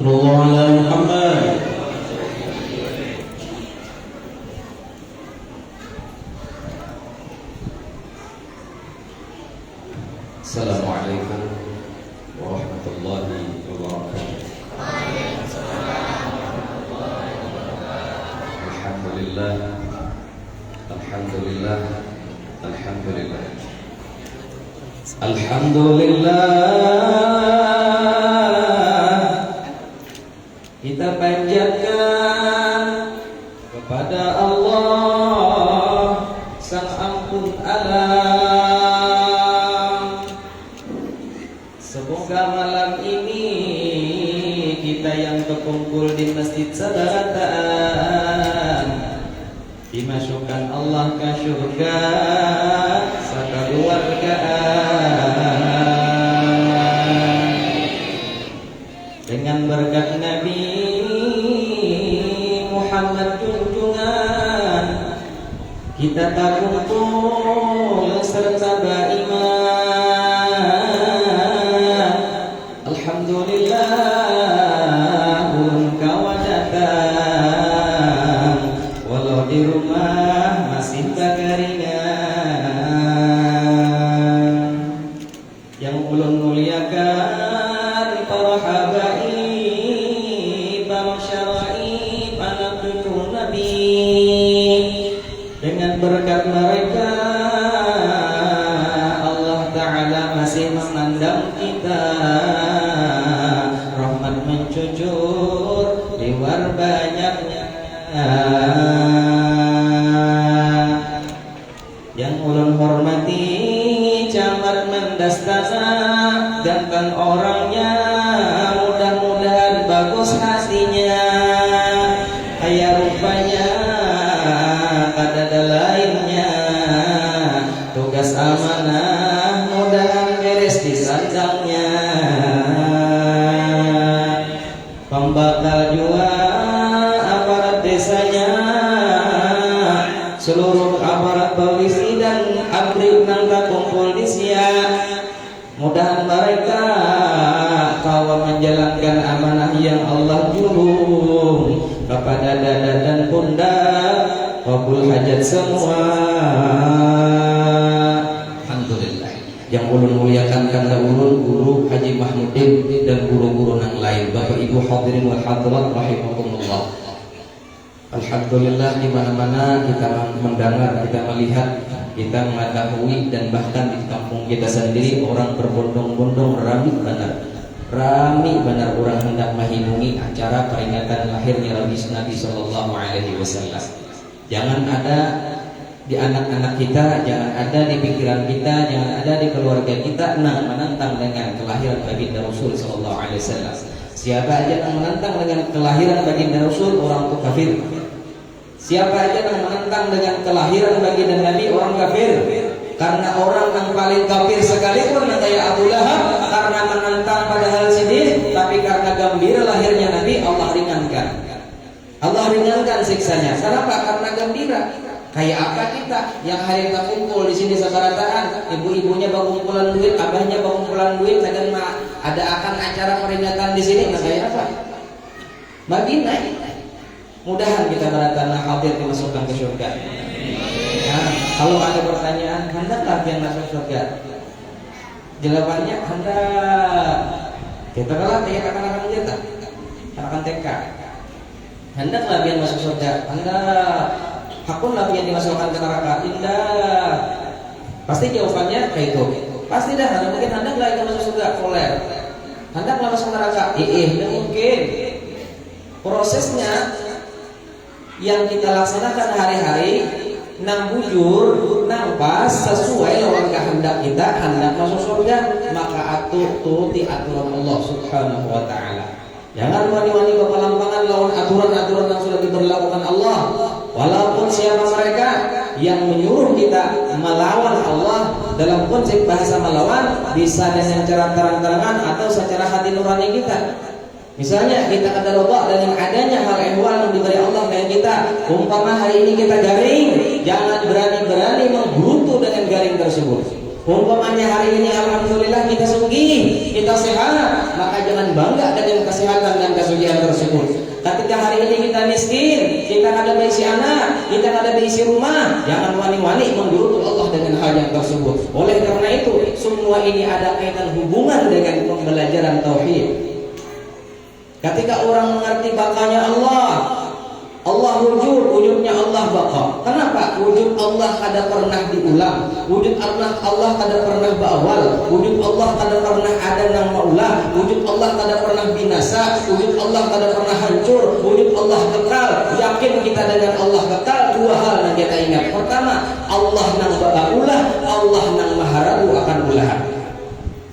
Sallallahu ala Muhammad. Assalamualaikum warahmatullahi wabarakatuh. Alhamdulillah, alhamdulillah, alhamdulillah, alhamdulillah. Kita panjatkan kepada Allah Sang Ampun Alam. Semoga malam ini kita yang berkumpul di Masjid Sabaratan dimasukkan Allah ke surga sekeluargaan dengan berkat Nabi Muhammad junjungan. Kita tak kumpul serta beriman. Alhamdulillah burung kawan datang, walau di rumah masih kekeringan. Yang ulun muliakan para habaib, para syaraib, anak cucu Nabi, dengan berkat mereka Allah Ta'ala masih memandang kita, rahmat mencucur liwar banyaknya. Yang ulun hormati Camat Mendastana, ganteng orangnya, mudah-mudahan bagus hatinya, kayak rupanya ada lainnya. Tugas amanah mudahan beres di sandangnya. Pembakal jua aparat desanya, seluruh aparat polisi dan abri nangka kumpul di sia. Mudahan mereka kawan menjalankan amanah yang Allah jurung kepada dada dan pundak, kabul hajat semua. Alhamdulillah. Yang ulun muliakan karena ulun guru Haji Mahmudin dan guru-guru yang lain, Bapak Ibu hadirin wal hadirat rahimakumullah. Alhamdulillah, di mana-mana kita mendengar, kita melihat, kita mengetahui, dan bahkan di kampung kita sendiri orang berbondong-bondong rami benar orang hendak menghidungi acara peringatan lahirnya Nabi Sallallahu Alaihi Wasallam. Jangan ada di anak-anak kita, jangan ada di pikiran kita, jangan ada di keluarga kita menentang dengan kelahiran baginda Rasul Sallallahu Alaihi Wasallam. Siapa aja yang menentang dengan kelahiran baginda Rasul, orang itu kafir. Siapa aja yang menentang dengan kelahiran baginda Nabi, orang kafir. Karena orang yang paling kafir sekalipun kayak Abu Lahab, karena menentang pada hal sidin, tapi karena gembira lahirnya Nabi, Allah ringankan. Allah ringankan siksanya. Kenapa? Karena gembira. Kayak apa kita yang hari kita kumpul di sini sebarataan, ibu-ibunya berkumpulan duit, abahnya berkumpulan duit, dan ada akan acara peringatan di sini, nah kayak apa? Madinah. Mudahan kita beratan hadir dimasukkan ke surga. Nah, kalau ada pertanyaan, hendakkah yang masuk surga? Jawabannya hendak. Kita kalah ya akan kita, akan TK. Hendaklah biar masuk surga. Hendak. Hakunlah biar dimasukkan ke neraka. Indah. Pasti jawabannya kayak itu. Pasti dah. Tidak mungkin hendaklah yang masuk surga. Koler. Hendaklah masuk neraka. Tidak mungkin. Prosesnya yang kita laksanakan hari-hari nang bujur, nang pas sesuai lawan kehendak kita, hendak masuk surga, maka turuti aturan Allah Subhanahu wa taala. Jangan wani-wani kepalampangan lawan aturan-aturan yang sudah diberlakukan Allah. Walaupun siapa mereka yang menyuruh kita melawan Allah, dalam konsep bahasa melawan bisa dengan cara terang-terangan atau secara hati nurani kita. Misalnya kita kata roba dengan adanya hal ehwal yang diberi Allah kepada kita. Umpama hari ini kita garing, jangan berani-berani menggerutu dengan garing tersebut. Umpamanya hari ini alhamdulillah kita sugih, kita sehat, maka jangan bangga dengan kesehatan dan kesugihan tersebut. Ketika hari ini kita miskin, kita ada berisi anak, kita ada berisi rumah, jangan wani-wani menggerutu Allah dengan hal yang tersebut. Oleh karena itu, semua ini ada kaitan hubungan dengan pembelajaran tauhid. Ketika orang mengerti bakanya Allah wujud, wujudnya Allah baka. Kenapa? Wujud Allah kada pernah diulang. Wujud Allah kada pernah berawal. Wujud Allah kada pernah ada nang maulah. Wujud Allah kada pernah binasa. Wujud Allah kada pernah hancur. Wujud Allah kekal. Yakin kita dengan Allah kekal. Dua hal yang kita ingat. Pertama, Allah nang beaulah, Allah nang maharagu akan ulah.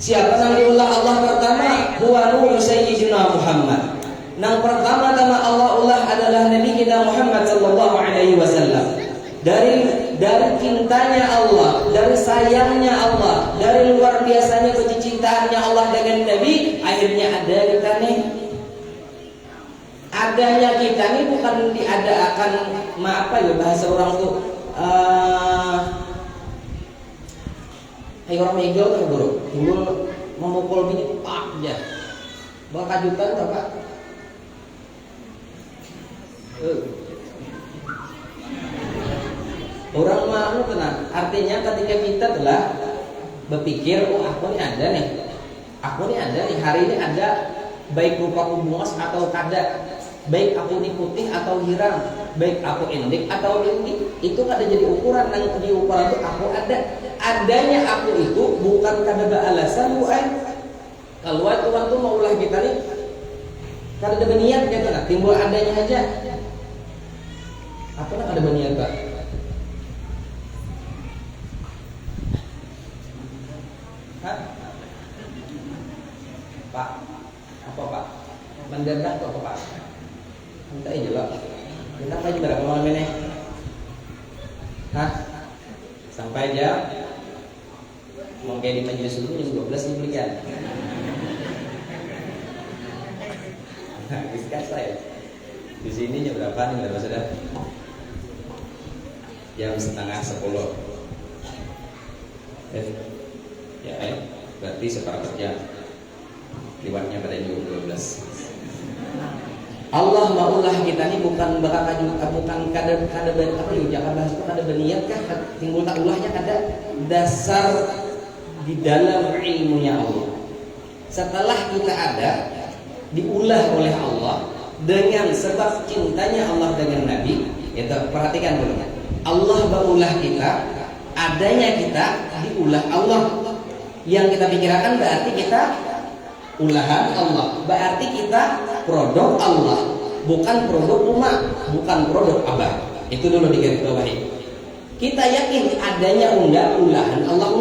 Siapa nang diulah Allah pertama? Huwa nur sayyidina Muhammad. Yang pertama nama Allah ulah adalah Nabi kita Muhammad sallallahu alaihi wasallam. Dari cintanya Allah, dari sayangnya Allah, dari luar biasanya kecintaannya Allah dengan Nabi, akhirnya ada kita nih. Adanya kita nih bukan diadakan apa ya bahasa orang tuh orang megel tuh bro, timbul memukul bini pak aja. Berkajutan tuh Pak. Orang mau tenang. Artinya ketika kita telah berpikir, oh aku ini ada nih, hari ini ada, baik rupa bungas atau kada, baik aku ini putih atau hiram, baik aku endik atau tinggi, itu kada jadi ukuran. Yang di ukuran itu aku ada. Adanya aku itu bukan kada beralasan bukan. Kalau Tuhan tuh mau ulah kita nih, kada ada berniat ya kan, timbul adanya aja. Apa nak ada berniat Pak? Hah? Pak? Apa Pak? Mendadak atau apa Pak? Minta aja lah. Minta aja berapa malam ini? Hah? Sampai jam? Mau kayak di majelis dulu jam 12 dibelikan. Nah, diskus saya. Di sini jam berapa nih berapa sudah? Jam 9:30. Ya, berarti seperempat jam. Liwatnya pada jam 12. Allah maulah kita ini bukan kada apa ya jangan bahas itu kada berniat kah timbul tak ulahnya kada dasar di dalam ilmunya Allah. Setelah kita ada diulah oleh Allah dengan sebab cintanya Allah dengan Nabi. Itu perhatikan dulu. Allah berulah kita, adanya kita diulah Allah. Yang kita pikirkan berarti kita ulahan Allah. Berarti kita produk Allah, bukan produk umat, bukan produk abah. Itu dulu digarisbawahi. Kita yakin adanya ulahan Allah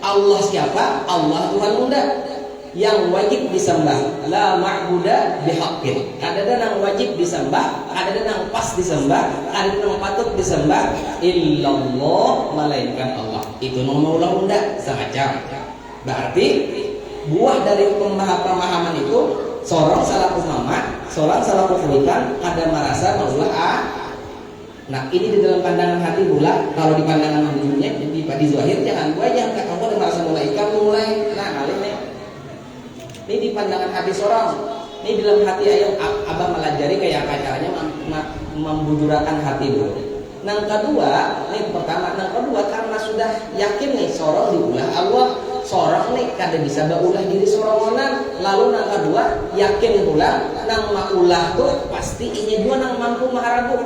Allah siapa? Allah Tuhan yang wajib disembah, la ma'buda bihaqqin. Ada yang wajib disembah, ada yang pas disembah, ada yang patut disembah illallah, melainkan Allah. Itu nomor unda semacam. Berarti buah dari pemahaman itu seorang salah pemahaman, seorang salah kufurikan, ada merasa maulah Nah ini di dalam pandangan hati pula. Kalau di pandangan dunia, di zahir jangan gua aja, kamu ada merasa mulai. Nah kali ini. Ini di pandangan hati seorang. Ini dalam hati ayam abah melajari kayak apa caranya membujurakan hati dulu. Yang kedua, ini pertama. Yang kedua karena sudah yakin nih seorang diulah Allah, seorang nih kada bisa berulah diri seorang orang. Lalu yang kedua yakin pula nang maulah tuh pasti ini dua nang mampu maharagu.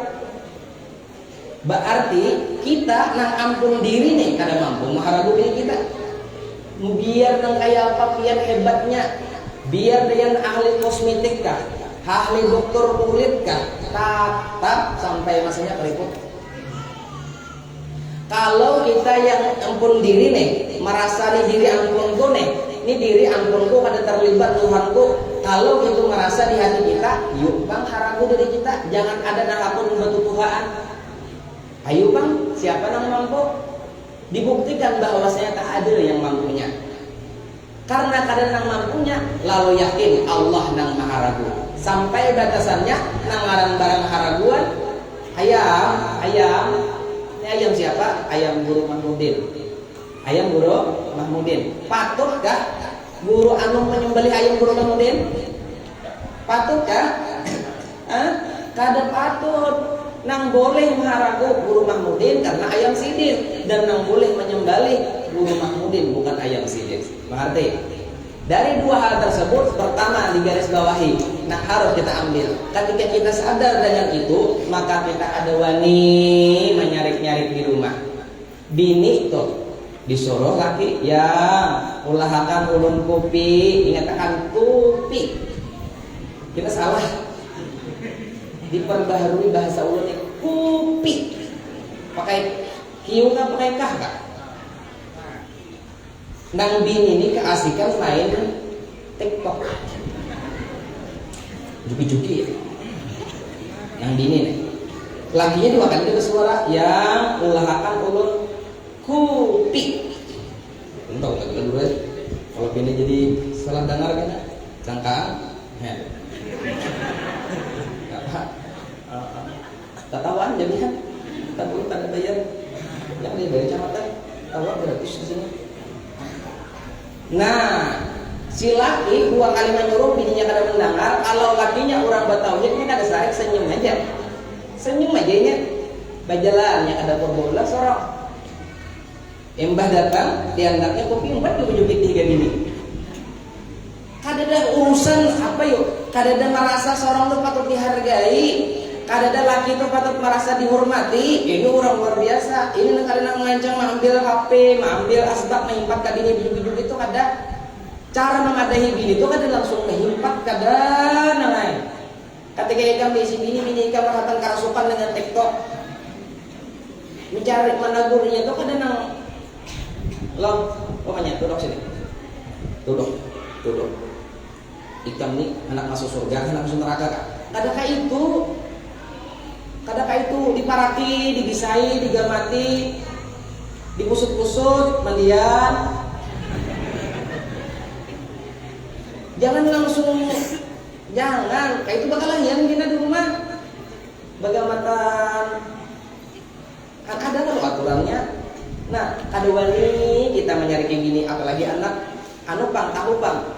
Berarti kita nang ampun diri nih kada mampu maharagu diri kita. Biar nang kayak apa biar hebatnya, biar dia ahli kosmetik kah, ahli dokter kulit kah, tetap sampai masanya keriput. Kalau kita yang ampun diri nih, merasa diri ampunku nih, ini diri ampunku kada terlibat Tuhanku. Kalau itu merasa di hati kita, yuk bang haragu dari kita, jangan ada narapun batu Tuhan. Ayo bang, siapa yang mampu? Dibuktikan bahwa saya tak ada yang mampunya. Karena kadang yang mampunya, lalu yakin Allah nang maharagu. Sampai batasannya nang ngaran barang haraguan. Ayam. Ini ayam siapa? Ayam Guru Mahmudin. Ayam Guru Mahmudin. Patutkah guru anu menyembelih ayam Guru Mahmudin? Patutkah? Kada patut. Nang boleh maharagu Guru Mahmudin karena ayam sidin, dan nang boleh menyembelih Guru Mahmudin bukan ayam sidin. Mengerti? Dari dua hal tersebut, pertama digaris bawahi, nah harus kita ambil. Ketika kita sadar dengan itu, maka kita ada wani menyarik-nyarik di rumah. Bini tuh disuruh laki yang ulahakan ulun kupi, ingatkan kupi. Kita salah. Diperbaharui bahasa ulunnya kupi. Pakai kiu nggak pakai kah kak? Nang bini ini keasikan main TikTok, juki-juki. Nang bini nih, lakinya dua kali dia bersuara yang ulahakan ulun kupi. Entah tak dulu ya. Kalau bini jadi salah dengar kan? Cangkaan. Tatawan jadinya, tak perlu tanda bayar. Yang dia bayar camatan, tawa gratis di sini. Nah, si laki dua kali menyuruh bininya kada mendengar. Kalau lakinya orang Betawi ini kada sarik, senyum aja nya. Bajalannya kada berbola sorok. Embah datang, dianggapnya kopi empat jubit tiga bini. Kada ada urusan apa yuk? Kada ada merasa seorang itu patut dihargai. Kada ada laki itu patut merasa dihormati. Ini orang luar biasa. Ini kadang mengancam mengambil HP, mengambil asbak, mengimpat ke bini bini itu kada. Cara memadahi bini itu kada langsung mengimpat kada nangai. Ketika ikan bisi bini ikan merhatan kerasukan dengan TikTok, mencari menagurnya itu kada nang long, pokoknya duduk sini, duduk. Ikan nih anak masuk surga, anak masuk neraka kak. Kadang itu diparaki, dibisai, digamati, dikusut-kusut, mandian. Jangan langsung, jangan. Kayak itu bakalan yang kita di rumah. Bagamatan, kan ada kalau aturannya. Nah, kadang ini kita mencari kayak gini, apalagi anak, tahu pang.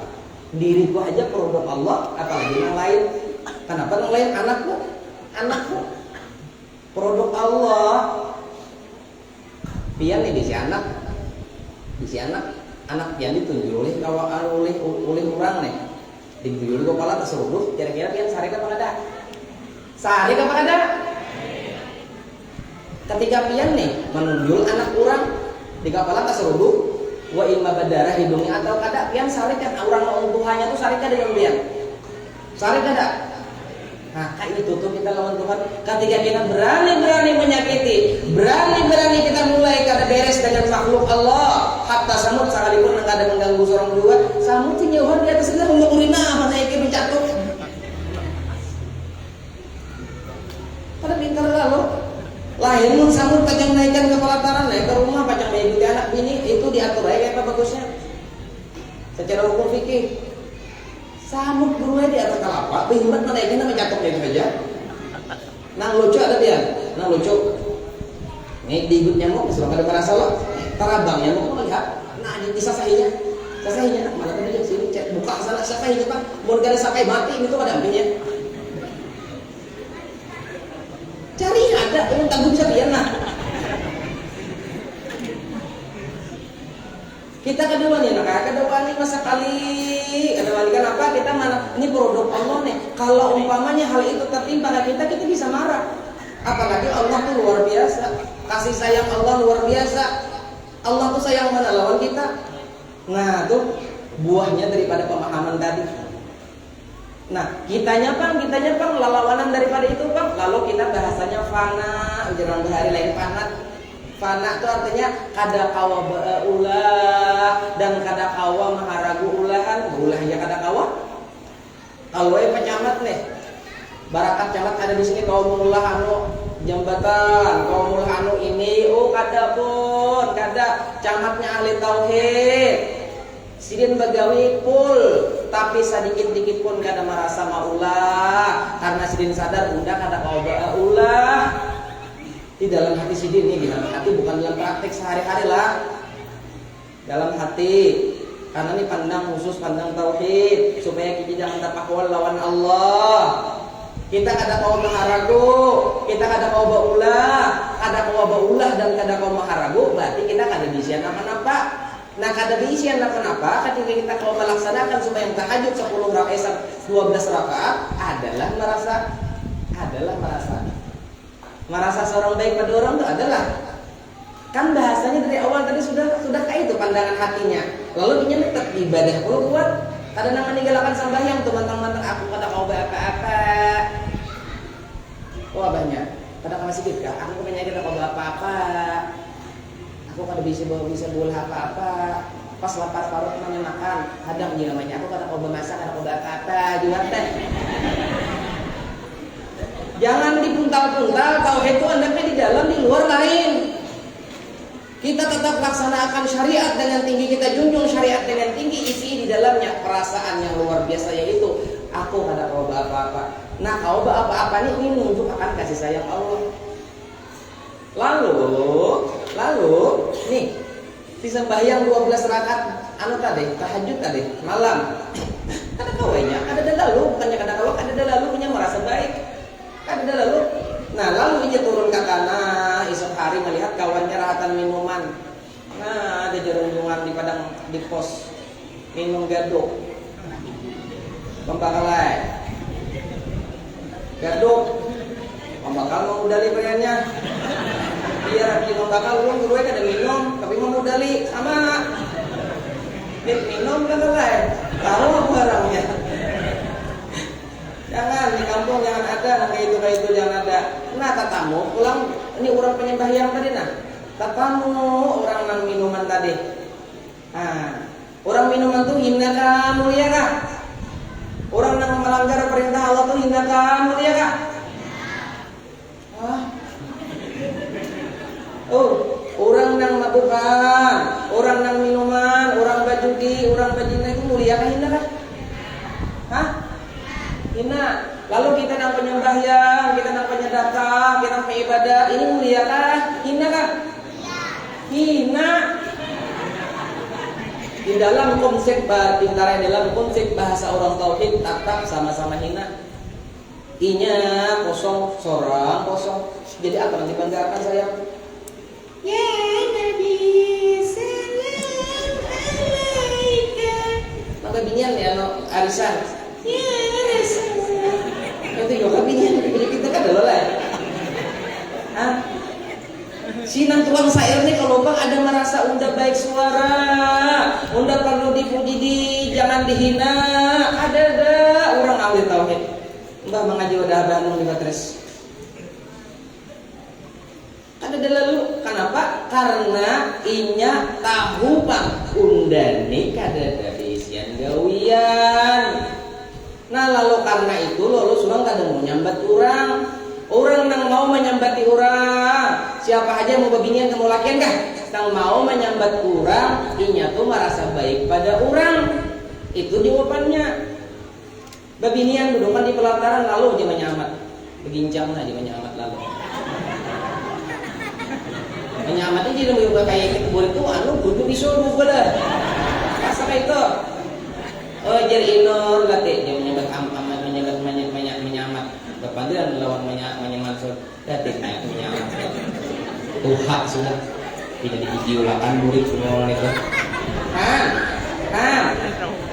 Diriku aja produk Allah, apalagi yang lain. Kenapa yang lain anakku produk Allah. Pian nih bisi anak pian ditunjuk oleh oleh orang nih. Ditunjuk kepala terseruduk, kira-kira pian sari apa kada? Ketika pian nih menunjuk anak orang di kepala terseruduk, wa imma berdarah hidungnya atau kada, pian sari kan orang Tuhannya tuh sari kada yang pian. Sari kada. Nah, kayak itu tuh kita lawan Tuhan. Ketika kita berani menyakiti, berani kita mulai kada beres dengan makhluk Allah. Hatta samud sekalipun kada mengganggu seorang dua, samud jauhan di atas kita mengukurina mana iki mencatuk. Kada pintar lalu. Lahir mun samud pajang naikkan kepala taran naik ke rumah pajang mengikuti anak bini itu diatur aja kayak apa bagusnya. Secara hukum fikih. Samud gurunya di atas kelapa, bihurat menaikin nama cakepnya itu aja. Nang lucu ada dia, nang lucu. Nih diikut nyamuk, sebab ada merasa lo. Terabang nyamuk melihat, nah di sasahinya, mana tadi sini cek buka sana sasahinya pak, mau gak ada sakai mati itu ada ampinya. Cari ada, yang tangguh bisa biar nah. Kita kedua nih, masa kali kenapa kita mana ini produk Allah nih. Kalau umpamanya hal itu tertimpa kita bisa marah. Apalagi Allah tuh luar biasa, kasih sayang Allah luar biasa. Allah tuh sayang mana lawan kita. Nah tuh buahnya daripada pemahaman tadi. Nah kitanya pang lalawanan daripada itu pang. Lalu kita bahasanya fana, ujaran bahari lain panat. Fana itu artinya kada kawa ulah dan kada kawa maharagu ulahan. Ulah aja kada kawa. Kalau pencamat nih, barakat camat ada di sini kaum ulah anu jambatan, kaum ulah anu ini, kada pun, kada camatnya ahli tauhid. Sidin bagawi pul, tapi sedikit-dikit pun kada merasa maulah karena sidin sadar udah kada kawa ulah. Di dalam hati sidin nih, di dalam hati bukan dalam praktek sehari-hari lah. dalam hati. Karena ini pandang khusus, pandang tauhid, supaya kita jangan tapakwal lawan Allah. Kita kada kau maharagu, kita kada kau baulah, kada kau baulah dan kada kau maharagu, berarti kita kada bisian apa-apa. Nah, kada bisian apa-apa ketika kita kau melaksanakan sembahyang tahajud 10 rakaat 12 rakaat adalah merasa seorang baik pada orang itu adalah. Kan bahasanya dari awal tadi sudah kayak itu pandangan hatinya. Lalu dia tetap ibadah kalau kuat. Kada nang meninggalkan sembahyang tuh mantang-mantang aku kada kau apa-apa. Wah banyak. Kada masih gitu kah? Aku penyakit kada kau apa-apa. Aku kada bisa bola apa-apa. Pas lapar parut namanya makan, hadang dia namanya. Aku kada kau bermasak, kada kau apa-apa juga teh. Jangan dipuntal-puntal, tauhid itu hendaknya di dalam, di luar lain. Kita tetap laksanakan syariat dengan tinggi, kita junjung syariat dengan tinggi, isi di dalamnya perasaan yang luar biasa, yaitu aku kada kau apa-apa. Nah, kau apa-apa ini menunjuk akan kasih sayang Allah. Lalu nih di sembahyang 12 rakaat tahajud tadi malam. Kada kawainya, kada lalu, bukannya kada kau, kada lalu punya merasa baik. Kada lalu. Nah, lalu dia turun ke tanah, esok hari melihat kawannya rahatan minuman. Nah, ada jerunjungan di padang di pos minum gaduk. Pembakalai. Gaduk. Pembakal mau udali bayannya. Biar di pembakal uang gue kada minum, tapi mau udali sama. Minum kan lain. Tahu barangnya. Jangan di kampung jangan ada kayak itu jangan ada. Nah, tatamu pulang ini orang penyembahyang tadi nah. Tatamu orang nang minuman tadi. Nah, orang minuman tuh hina kah, mulia kah? Orang nang melanggar perintah Allah tuh hina kah, mulia kah? Hah? Oh, orang nang mabukan, orang nang minuman, orang bajudi, orang bajina itu mulia kah, hina kah? Hah? Hina. Lalu kita nang penyembahyang, kita nang penyedekah, kita nang ibadah, ini mulia kah? Hina kah? Hina. Di dalam konsep bahasa orang tauhid tetap sama-sama hina. I-nya kosong, sorang kosong. Jadi apa nanti banggakan saya? Ya Nabi salam alaika. Maka binyan ya no arisan. Ya Rasulullah. Itu juga binyan jadi kita kan adalah lah. Hah? Sinang tuang sair nih kalau bang ada merasa unda baik suara, unda perlu dipuji jangan dihina. Ada orang ahli tauhid. Mbah mengaji wadah Bandung di Batres. Ada lalu kenapa? Karena inya tahu bang unda nih kada dari sian gawian. Nah lalu karena itu lalu surang kadang mau nyambat orang nang mau menyambati orang. Siapa aja mau babinian kamu lakian kah? Nang mau menyambat orang, inya tuh merasa baik pada orang. Itu jawabannya. Babinian dudukan di pelataran lalu dia menyambat. Begincang lah dia menyambat lalu. Menyambatnya jadi mau kayak gitu boleh tuh anu kudu disuruh boleh. Masa kayak itu. Oh jadi inor latih dia menyambat amat menyambat. Kepandian lawan menyambat latih kayak menyambat. Tuhan sudah tidak diidiolakan murid semua orang itu.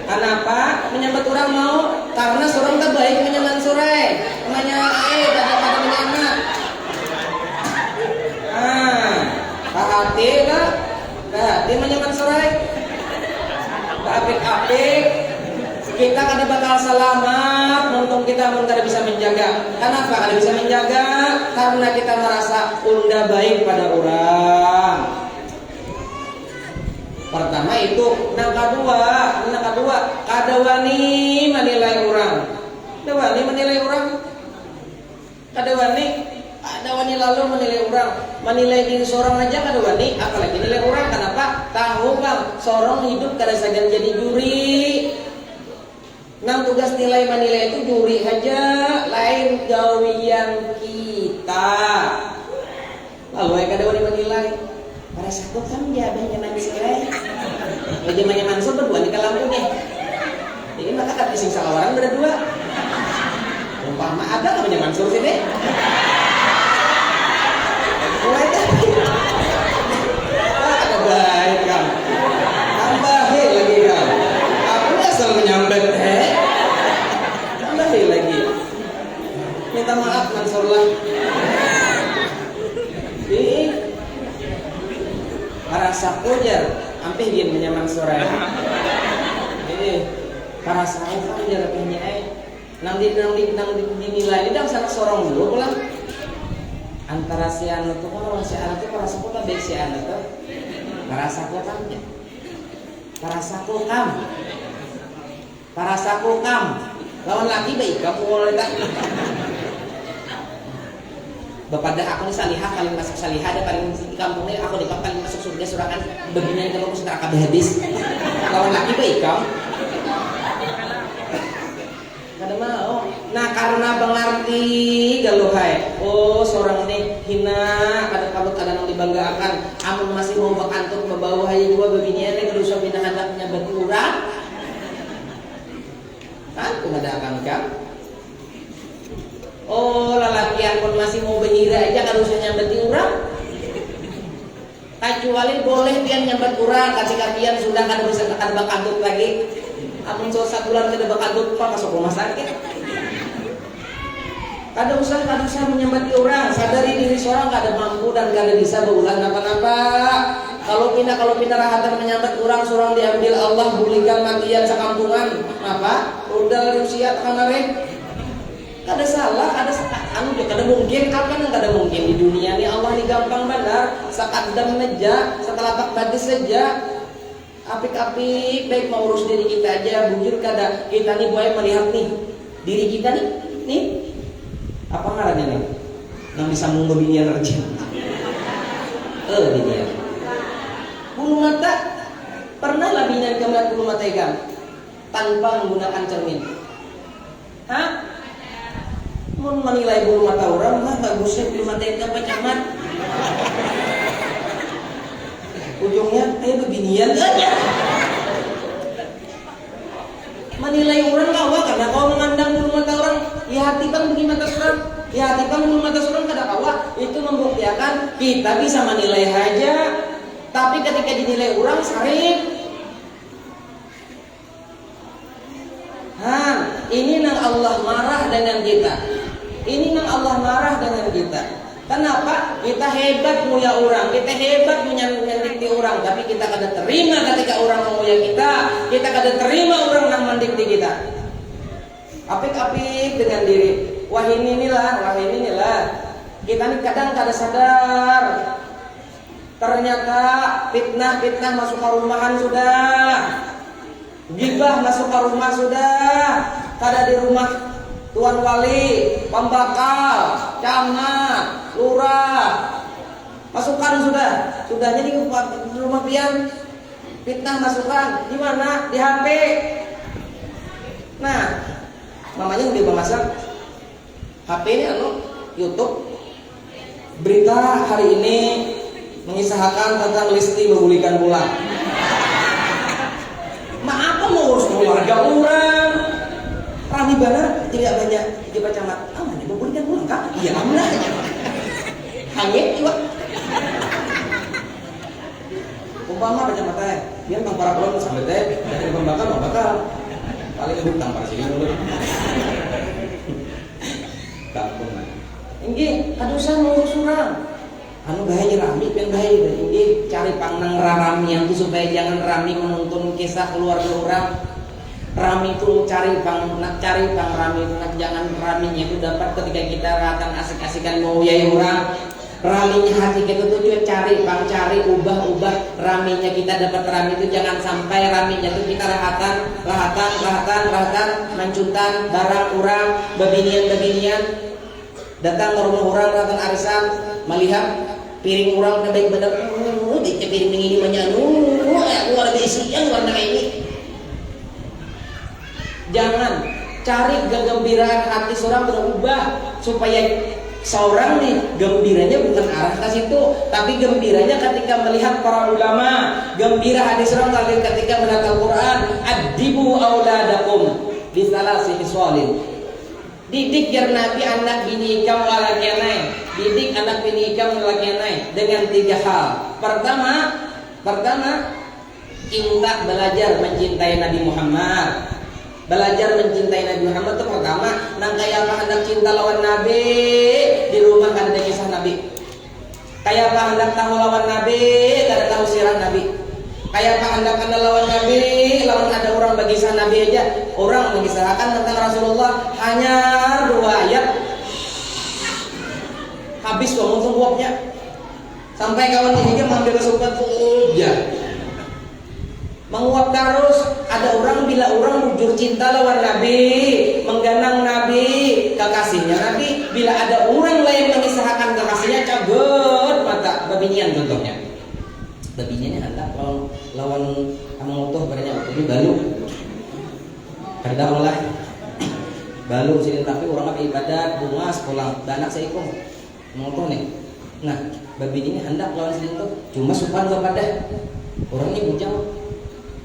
Kenapa menyambat orang mau? Karena seorang terbaik menyambat sore, pada menyambat. Hati lah, hati menyambat sore. Apik-apik. Kita kada bakal selamat untung kita kada bisa menjaga. Kenapa kada bisa menjaga? Karena kita merasa unda baik pada orang. Pertama itu, nang kedua kada wani menilai orang. Kada wani menilai orang. Kada wani lalu menilai orang. Menilai diri seorang aja kada wani, apalagi nilai orang. Kenapa? Tahu bang, seorang hidup kada sagan jadi juri. Nah tugas nilai menilai itu juri aja, lain gawian kita. Lalu yang kada wani menilai, pada satu kan dia ada yang nangis nilai. Bagaimana Mansur berdua di lampunya. Ini maka kan bising salawaran berdua. Umpama ada namanya Mansur sini. Mulai tadi. Ada baik kan. Tambahin lagi kan. Aku asal menyambet tambahin lagi. Minta maaf Mansur lah. Para sakujar, ampih dia menyaman sore. Para sakujar punya nang dinilai di dalam sana sorong dulu pulang. Antara si anak tuh kalau si anak tuh para sakujar baik si anak tuh. Para sakukam, para sakukam, para sakukam. Lawan laki baik kamu mulai tak. Bapak dah aku nih salihah paling masuk salihah ada paling di kampungnya aku di paling masuk surga surakan beginian kalau aku setelah kabeh habis lawan laki baik kamu kada mau. Nah karena mengerti galuhai seorang ini hina kada patut ada yang dibanggakan amun masih mau bakantut membawa hayi dua beginian kada usah pindah handaknya berkurang kan kada akan kan. Lalakian pun masih mau menyira aja kan usah nyambeti orang. Kecuali boleh pian nyambat orang ketika pian sudah kan bisa tekan bakadut lagi. Amun so 1 bulan kada bakadut pak masuk rumah sakit. Kada usah menyambati orang, sadari diri seorang kada mampu dan kada bisa berulang apa-apa. Kalau pindah rahatan menyambat orang seorang diambil Allah bulikan matian sakampungan apa? Udah usia kanare. Kada salah, kada mungkin kapan yang kada mungkin di dunia ini Allah ini gampang benar. Sakadam meja, setelapak badis saja. Apik-apik baik mau urus diri kita aja, bujur kada kita nih boleh melihat nih diri kita nih apa ngarannya nih? Yang disambung beginian aja. Dia. Bulu mata pernah lah binyan kamera bulu mata ikan tanpa menggunakan cermin. Hah? Mau menilai bulu mata orang mah bagusnya bulu mata itu apa camat ujungnya beginian aja menilai orang kawa karena kau mengandang bulu mata orang ya hati bang bagi mata surang ya hati bang bulu mata surang kada kawa itu membuktikan kita bisa menilai aja tapi ketika dinilai orang sarip ini nang Allah marah dengan kita. Ini nang Allah marah dengan kita. Kenapa? Kita hebat mulia orang, kita hebat menyandikti orang, tapi kita kada terima ketika orang memulia kita. Kita kada terima orang nang mendikti kita. Apik-apik dengan diri. Wah inilah. Kita nih kadang kada sadar. Ternyata fitnah masuk ke rumahan sudah. Gibah masuk ke rumah sudah. Kada di rumah Tuan Wali, pembakal, camat, lurah, masukan sudah jadi rumah pian fitnah masukan di mana di HP. Nah, mamanya udah masak HP ini YouTube. Berita hari ini mengisahkan tentang Listi membulikan pulang. Apa mau urus keluarga orang? Rami benar tidak banyak di camat. Mana membulikan pulang kah? Iya amlah. Hanyet juga. Umpama baca mata, dia tentang para pelon sampai teh, dari pembakar. Paling lebih tampar sini dulu. Kampung. Inggih, kadusan mau surang. Bahaya rami kan bahaya. Inggih, cari pangnang rami yang itu supaya jangan rami menuntun kisah keluarga orang. Rami itu cari pang rami itu jangan raminya itu dapat ketika kita akan asik-asikan mau yai orang. Raminya hati kita tuh cari ubah raminya kita dapat rami itu jangan sampai raminya itu kita rahatan mancuntan barang orang babinian datang ke rumah orang rahatan arisan melihat piring orang udah baik benar di piring ini menyanu luar isian warna ini. Jangan cari kegembiraan hati seorang berubah supaya Seorang nih gembiranya bukan arah ke situ, tapi gembiranya ketika melihat para ulama, gembira hadis Rasul ketika menata Al-Quran. Adibu auladakum bisalasi hiswalin. Didik jar Nabi anak bini kamu alakianai. Didik anak bini kamu alakianai dengan 3 hal. Pertama, cinta, belajar mencintai Nabi Muhammad. Belajar mencintai Nabi Muhammad itu pertama. Nang kayak apa hendak cinta lawan Nabi, di rumah kan ada kisah Nabi. Kayak apa hendak tahu lawan Nabi, kan ada tahu sirah Nabi. Kayak apa hendak kenal lawan Nabi, lawan ada orang berkisah Nabi aja. Orang mengisahkan tentang Rasulullah hanya 2 ayat. Habis ngomong uapnya. Sampai kawan ini mengambil kesukaan ya. Menguap terus. Ada orang bila orang bujur cinta lawan Nabi, mengganang Nabi, kekasihnya Nabi. Bila ada orang lain mengisahkan kekasihnya, caget mata. Babinian contohnya. Babiniannya hendak lawan amang utuh badannya utuh ini balu. Kada olah. Balu sini tapi orang apa ibadat bunga sekolah anak saya ikut motor nih. Nah, babininya hendak lawan sini tuh cuma supan kepada orang ini bujang.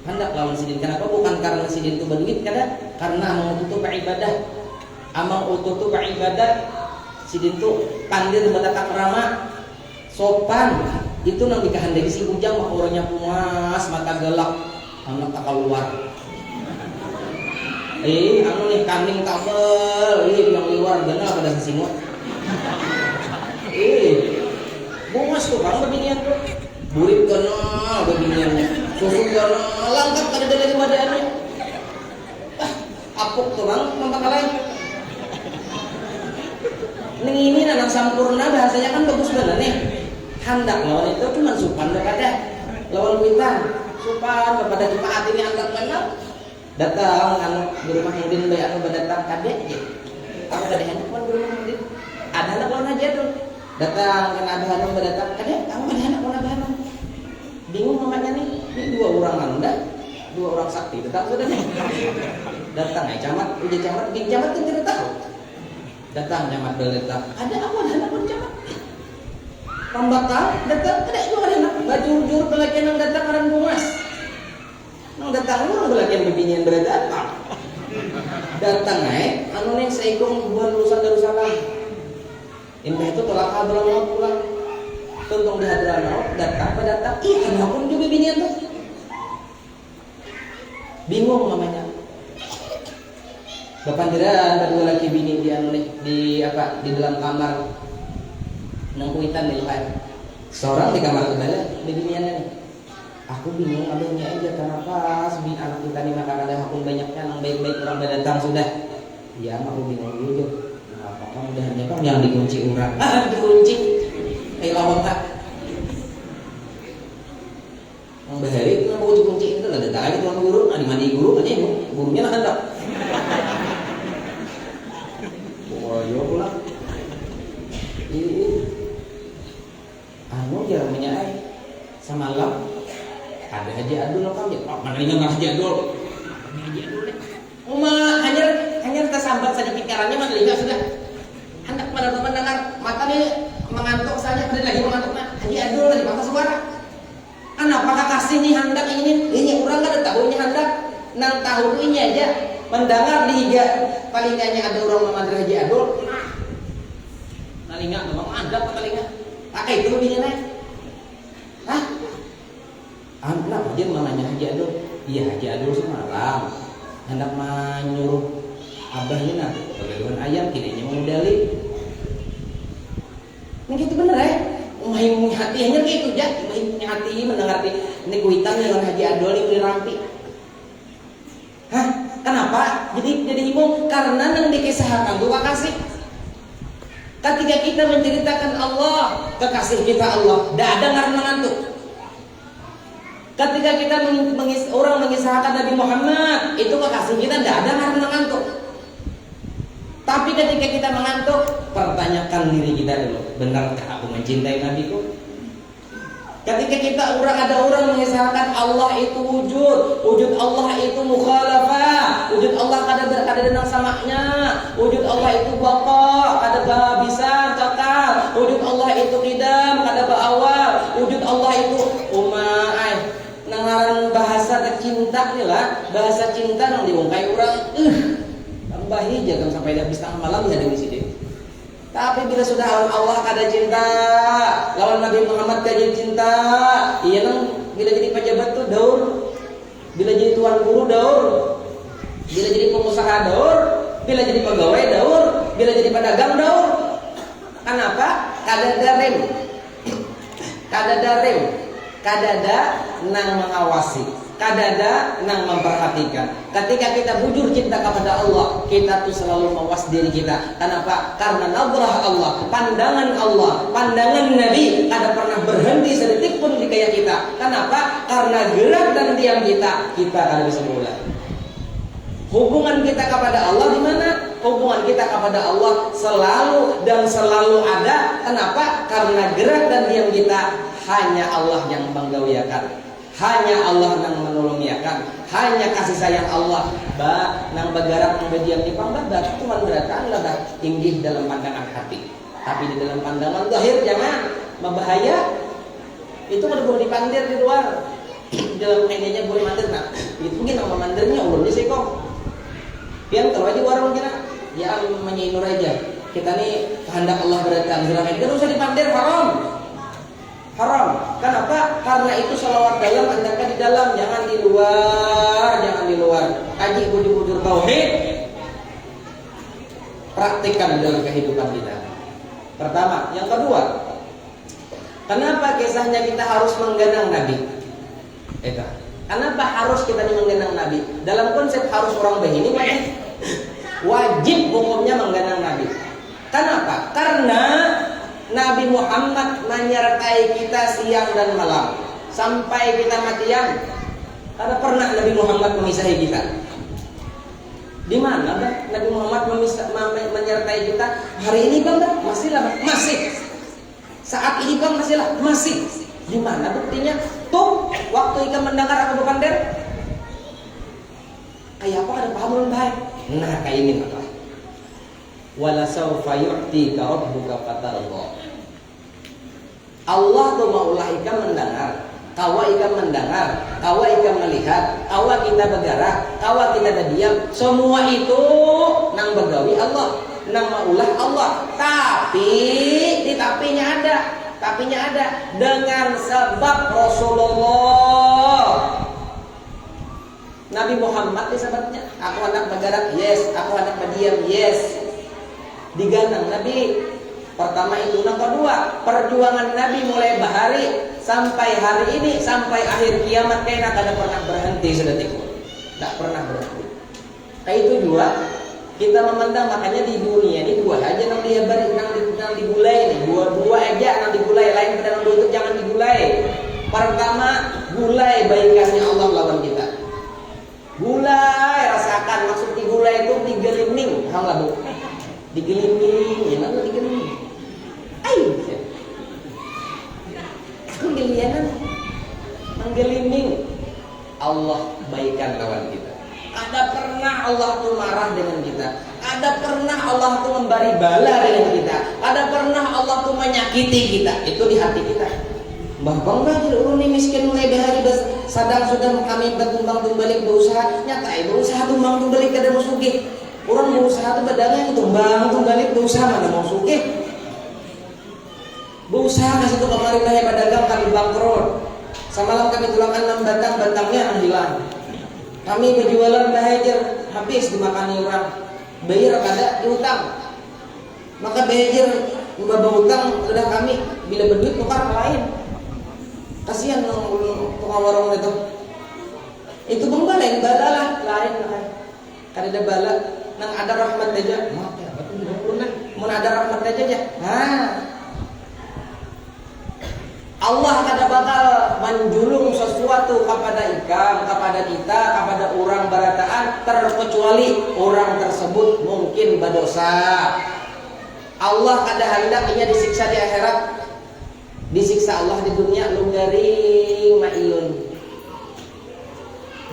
Hendak lawan sidin. Kenapa? Bukan karena sidin itu berduit, karena amang utuh beribadah. Amang utuh itu beribadah. Sidin itu pandir bertata krama, sopan. Itu nang dikehendaki si bujang mah orangnya puas, mata gelap, anak tak keluar. Anu nih kaning tabel, yang liwar benar pada sesimut. Bungas tuh bang beginian tuh. Burit kenal beginiannya. Susu kenal lengkap kada ada lagi badannya. Apuk tuh bang nampak lain. Ning ini nanang sampurna bahasanya kan bagus banget nih. Hendak lawan itu cuma supan daripada lawan kuitan. Supan daripada jemaat ini angkat kenal. Datang anu di rumah Hindin bae anu datang kadek. Aku kada hendak lawan di rumah Hindin. Ada anak lawan aja tuh. Datang kan ada anak datang kadek, kamu ada anak lawan abah anu. Bingung namanya nih. Ini 2 orang anda, 2 orang sakti. Tetap sudah nih. Datang camat, udah camat, bikin camat kan tidak tahu. Datang camat datang. Ada apa anak pun camat. Pembakal datang, ada juga anak. Baju-baju pelakian yang datang orang bungas. Nang datang orang pelakian bebinian berdatang. Datang anu nih seikung buat lulusan Darussalam. Indah itu tolak kabel mau pulang. Tuntung di hadiran datang. Kenapa pun juga binian tuh. Bingung namanya. Bapandiran berdua laki bini dia di dalam kamar nang kuitan di luar. Seorang di kamar kebala di biniannya nih. Aku bingung adanya aja kenapa sebi anak kita nih makan ada hakun banyaknya nang baik-baik orang datang sudah. Iya aku bingung dulu. Apakah mudahannya kan yang dikunci orang? Dikunci. Lawan tak. Yang bahari itu mau dikunci itu lah datang aja tuan guru, di mandi guru aja gurunya lah hendak. Oh iya pula. Anu ya menyai semalam ada haji adul apa ya? Mana ingat haji adul? Haji adul deh. Hanya tersambat sedikit caranya mana lihat sudah. Hendak pada mendengar matanya mengantuk saja, ada lagi mengantuk nak. Haji adul tadi maka suara. Apakah kasih nih hendak ini orang kan tahu ini hendak nang tahu ini aja mendengar di palinganya ada orang memanggil haji adul. Talinga memang ada apa talinga? Pakai itu lebihnya naik. Hah? Kenapa dia namanya haji adul? Iya haji adul semalam hendak menyuruh abahnya nak bagaimana ayam kini modali. Ini gitu bener ya? Mahim hati hanya gitu aja, mahim hati mendengar ini kuitan dengan haji adul ini rampi. Hah? Kenapa? Jadi bingung karena nang dikisahkan tuh kasih. Ketika kita menceritakan Allah, kekasih kita Allah, tidak ada karena ngantuk. Ketika kita orang mengisahkan Nabi Muhammad, itu kekasih kita tidak ada karena ngantuk. Tapi ketika kita mengantuk, pertanyakan diri kita dulu, benarkah aku mencintai Nabiku? Ketika kita ada orang mengisahkan Allah itu wujud Allah itu mukhalafah, wujud Allah kada denang samanya, wujud Allah itu baqa, kada kehabisan, wujud Allah itu umai nangaran bahasa cinta nih lah, bahasa cinta nang diungkai orang tambah hija kan sampai habis tengah malam ya di sini. Tapi bila sudah Allah kada cinta, lawan Nabi Muhammad kada cinta, iya nang bila jadi pejabat tuh daur, bila jadi tuan guru daur, bila jadi pengusaha daur, bila jadi pegawai daur, bila jadi pedagang daur. Kenapa? Kada darem, kadada nang mengawasi, kadada nang memperhatikan. Ketika kita bujur cinta kepada Allah, kita tuh selalu mawas diri kita. Kenapa? Karena nadrah Allah, pandangan Nabi ada pernah berhenti sedetik pun di kayak kita. Kenapa? Karena gerak dan diam kita kada bisa mulai. Hubungan kita kepada Allah di mana? Hubungan kita kepada Allah selalu dan selalu ada. Kenapa? Karena gerak dan diam kita hanya Allah yang menggawiakan, hanya Allah yang menolongiakan, hanya kasih sayang Allah. Nang bagarak nang berdiam di pambadat cuma beratan lah tinggi dalam pandangan hati. Tapi di dalam pandangan zahir jangan membahaya. Itu kada boleh dipandir di luar. Di dalam mainnya boleh mandir nah. Itu mungkin nama mandirnya ulun di sekong. Yang kalau aja warung kita, ya menyainur aja. Kita nih kehendak Allah berdatang, zirah ini kan usah dipandir, haram. Kenapa? Karena itu salawat dalam, andalkan di dalam, jangan di luar. Kaji bujur-bujur tauhid, praktikkan dalam kehidupan kita. Pertama, yang kedua, kenapa kisahnya kita harus menggenang Nabi? Kenapa harus kita menggenang Nabi? Dalam konsep harus orang begini wajib hukumnya menggenang Nabi. Kenapa? Karena Nabi Muhammad menyertai kita siang dan malam sampai kita matian. Karena pernah Nabi Muhammad memisahi kita. Di mana Nabi Muhammad menyertai kita? Hari ini bang, masih. Saat ini bang, masih. Di mana buktinya? Tuh, waktu ikan mendengar aku bukan der. Kayak apa ada paham belum baik? Nah, kayak ini apa? Wala sawfa yu'tika rabbuka fatarda. Allah tuh maulah ikan mendengar, kawa ikan mendengar, kawa ikan melihat, kawa kita bergerak, kawa kita ada diam. Semua itu nang begawi Allah, nang maulah Allah. Tapinya ada dengan sebab Rasulullah Nabi Muhammad disebutnya aku anak bergerak, yes. Aku anak berdiam, yes. Diganang Nabi. Pertama itu. Yang kedua, perjuangan Nabi mulai bahari sampai hari ini, sampai akhir kiamat kena kada pernah berhenti sedetik pun. Tak pernah berhenti. Kayak itu juga kita memandang, makanya di dunia ini dua aja nang digulai nih, dua aja nang digulai, lain pada nang itu jangan digulai. Pertama, gulai baikannya Allah lawan kita. Gulai rasakan, maksud digulai itu digeliming, paham lah Bu? Digeliming, ya nang digeliming. Aku gelianan menggeliming Allah baikan lawan kita. Ada pernah Allah tuh marah dengan kita. Ada pernah Allah tuh memberi bala dengan kita. Ada pernah Allah tuh menyakiti kita. Itu di hati kita. Bangga uruni miskin mulai bahari sadang sudah kami bertumbang tumbalik berusaha nyata berusaha tumbang tumbalik kada mau sugih. Orang berusaha tuh badangnya tumbang tumbalik berusaha mana mau sugih. Berusaha kasih tuh kemarin bahaya pedagang kami bangkrut. Semalam kami tulangkan 6 batang-batangnya yang hilang. Kami berjualan bahajar habis dimakani orang, bayar kada diutang. Maka bahajar membaba utang sudah kami bila berduit tukar ke lain. Kasihan tukang warung itu. Itu balain balalah lain. Kada ada bala, nang ada rahmat aja. Mun ada rahmat aja ya. Allah kada bakal menjulung sesuatu kepada ikan, kepada kita, kepada orang barataan terkecuali orang tersebut mungkin berdosa. Allah kada hendak ia disiksa di akhirat. Disiksa Allah di dunia lu garing maiun.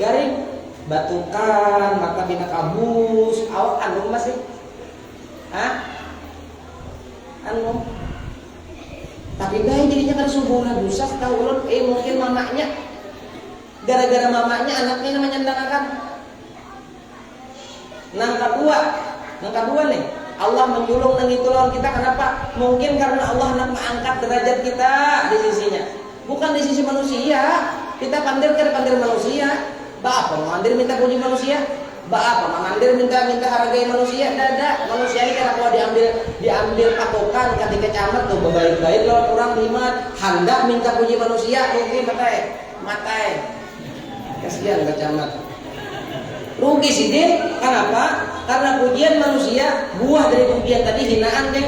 Garing batukan maka bina kabus. Awak anu masih? Anu Tapi baik jadinya kan subuh dosa tahu ulun mungkin mamanya gara-gara mamanya anaknya namanya ndangakan. Nang kedua nih Allah menjulung nang itu lawan kita kenapa? Mungkin karena Allah nak mengangkat derajat kita di sisinya. Bukan di sisi manusia. Kita pandir manusia. Apa mandir minta puji manusia? Apa mandir minta hargai manusia? Dada manusia ini kenapa diambil patokan ketika camat tuh baik-baik lawan orang iman hendak minta puji manusia mungkin matai. Kasihan ke camat. Rugi sih dia. Kenapa? Karena pujian manusia buah dari pujian tadi hinaan kan.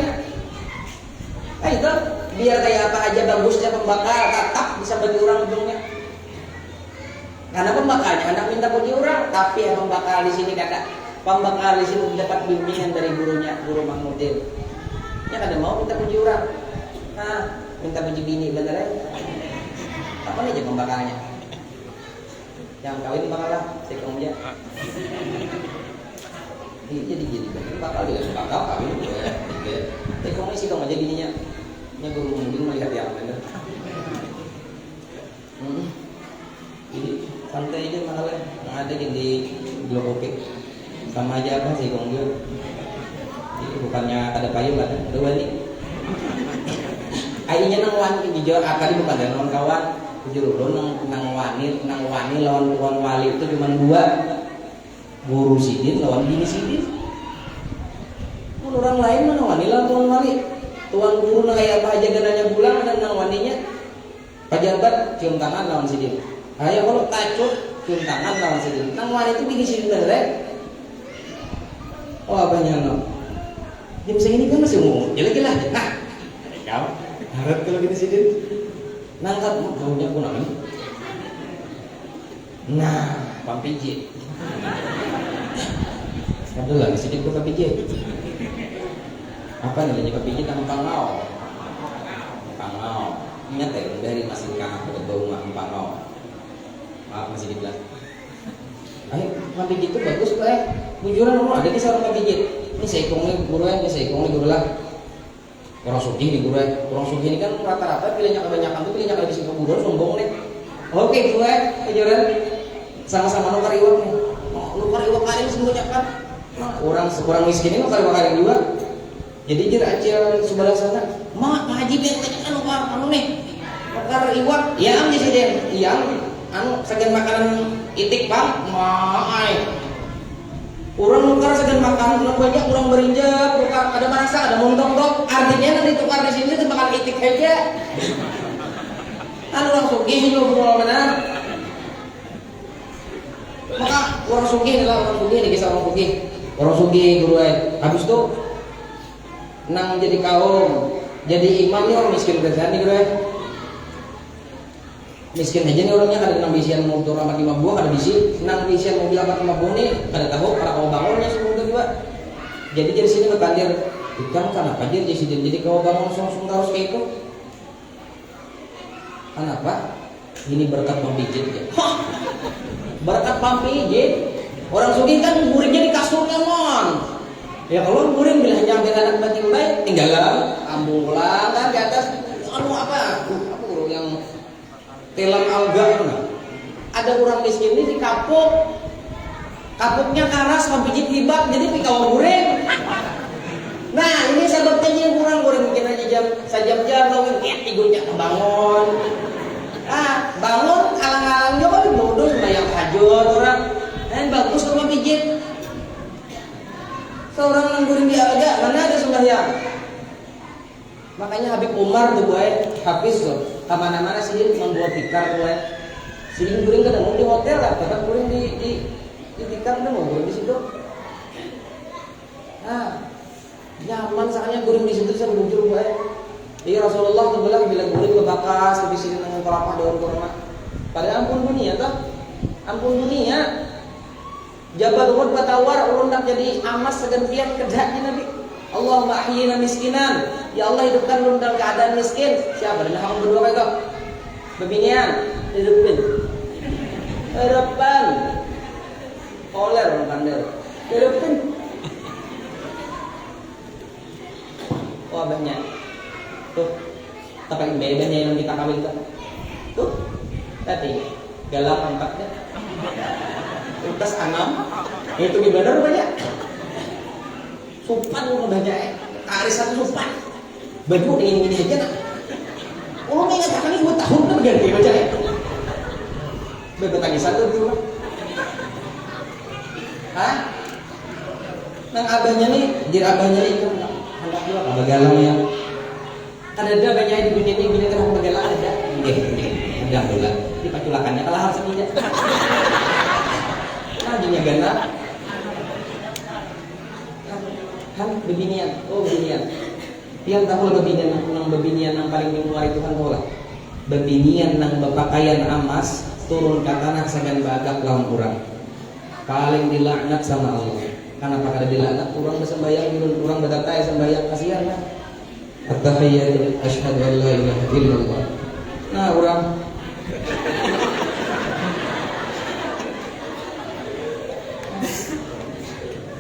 Itu biar kayak apa aja bagusnya pembakar tetap bisa bagi orang ujungnya. Karena pembakalnya hendak minta puji orang, tapi yang pembakal di sini kata pembakal di sini dapat bimbingan dari gurunya, guru Mahmudin. Ya kada mau minta puji orang. Nah, minta puji bini bener ya. Apa nih aja pembakalnya? Yang kawin bakalah, sekong aja. Jadi bakal dia bakal kawin ya. Sekong sih dong aja bininya. Nya guru Mahmudin melihat yang bener. Jadi santai aja malah yang ada di blok oke sama aja apa sih kong dia. Jadi bukannya ada payung kan? Dua nih. Akhirnya nang wani dijawab akali bukan dari kawan. Jujur nang wani lawan tuan wali itu cuma dua. Guru sidin lawan bini sidin. Pun orang lain mana wani lawan tuan wali. Tuan guru nang kayak apa aja gananya bulan dan nang waninya pejabat cium tangan lawan sidin. Ayo kalau tacut cium tangan lawan sidin. Nang wani itu bini sidin bener. Oh abahnya no. Jam segini kan masih umur. Gila. Nah, kau harap kalau bini sidin. Nangkat baunya pun apa? Nah, pampijit. Adalah sedikit gua pampijit. Apa namanya pampijit sama pangau? Pangau. Ingat ya dari masih kanak udah bau pangau. Maaf masih dibilang. Ayo pampijit itu bagus kok Bujuran ada di seorang pampijit. Ini seikongnya guru lah. Orang sugih di guru, orang sugih ini kan rata-rata pilihnya kebanyakan tuh pilihnya kalau di situ guru sombong nih. Oke guru kejuran sama-sama nukar iwak nih. Nukar iwak kali ini semua kan. Orang miskin ini nukar iwak kali juga. Jadi jir acil sebelah sana. Mak haji benteng kan nukar anu nih. Nukar iwak, ya am sih den. Iya anu sekian makanan itik bang, maai. Orang nukar sedang makan, banyak orang berinjak, nukar ada merasa, ada montong dok. Artinya nanti tukar di sini itu bakal itik aja. Kan orang sugih juga benar. Maka orang sugih adalah orang sugih nih kisah orang sugih. Orang sugih guru habis itu nang jadi kaum, jadi imam nih orang miskin kerjaan nih guru. Miskin aja nih orangnya kada nang bisian motor sama 5 buah kada bisi, nang bisian mobil sama 5 buah nih kada tahu para kau bangunnya semua juga. Jadi dari sini bertandir, ikan kenapa aja jadi kau bangun langsung harus kayak itu? Kenapa? Ini berkat pampijit ya. Berkat pampijit. Orang sugih kan guringnya di kasurnya mon. Ya kalau guring bila nyampe anak batin baik, tinggal ambung pulang kan di atas anu apa guru yang telan alga mana? Ada orang miskin ini di kapuknya karas pampijit libat jadi pikau goreng. Nah ini sebabnya yang kurang goreng mungkin aja jam bangun tidurnya kebangun. Bangun alang-alang juga bodoh sembahyang hajat orang. Bagus ke pampijit. Seorang nangguring di alga mana ada sembahyang. Makanya Habib Umar tuh gue habis tuh kemana-mana sih membuat tikar gue. Sering guring kan mau di hotel lah, tetap guring di tikar udah mau guring di situ. Nah, nyaman soalnya guring di situ saya muncul gue. Jadi Rasulullah tuh bilang bila guring ke bakas di sini dengan kelapa daun kurma. Pada ampun dunia tuh, ampun dunia. Jabal Uhud batawar urun nak jadi amas segantian kerjanya Nabi. Allahumma ahyina miskinan. Ya Allah hidupkan lu dalam keadaan miskin. Siapa? Dan hamba berdua itu. Bebinian hidupin. Harapan. Oler orang pandai. Hidupin. Oh banyak. Tuh. Tapi bedanya yang kita kawin tuh tadi galak empatnya utas anam itu gimana rupanya supan udahnya arisan supan baju ini aja nak mengatakan ini 2 tahun udah berganti baca ya bebetangisan tuh di rumah nang abahnya nih jir abahnya nih kan hendak juga abah galang ya ada abahnya di bini terang galang ada udah bola di paculakannya kalah harus tidak junya ganda kan bebinian pian tahu lah bebinian nang paling dimuari Tuhan bola bebinian nang berpakaian emas turun ke tanah sagan bagak lawan kurang paling dilaknat sama Allah. Kenapa kada dilaknat? Kurang bersembayang, kurang berdatai sembayang, kasihan lah. At-tahiyyatu asyhadu an la ilaha illallah. Nah, orang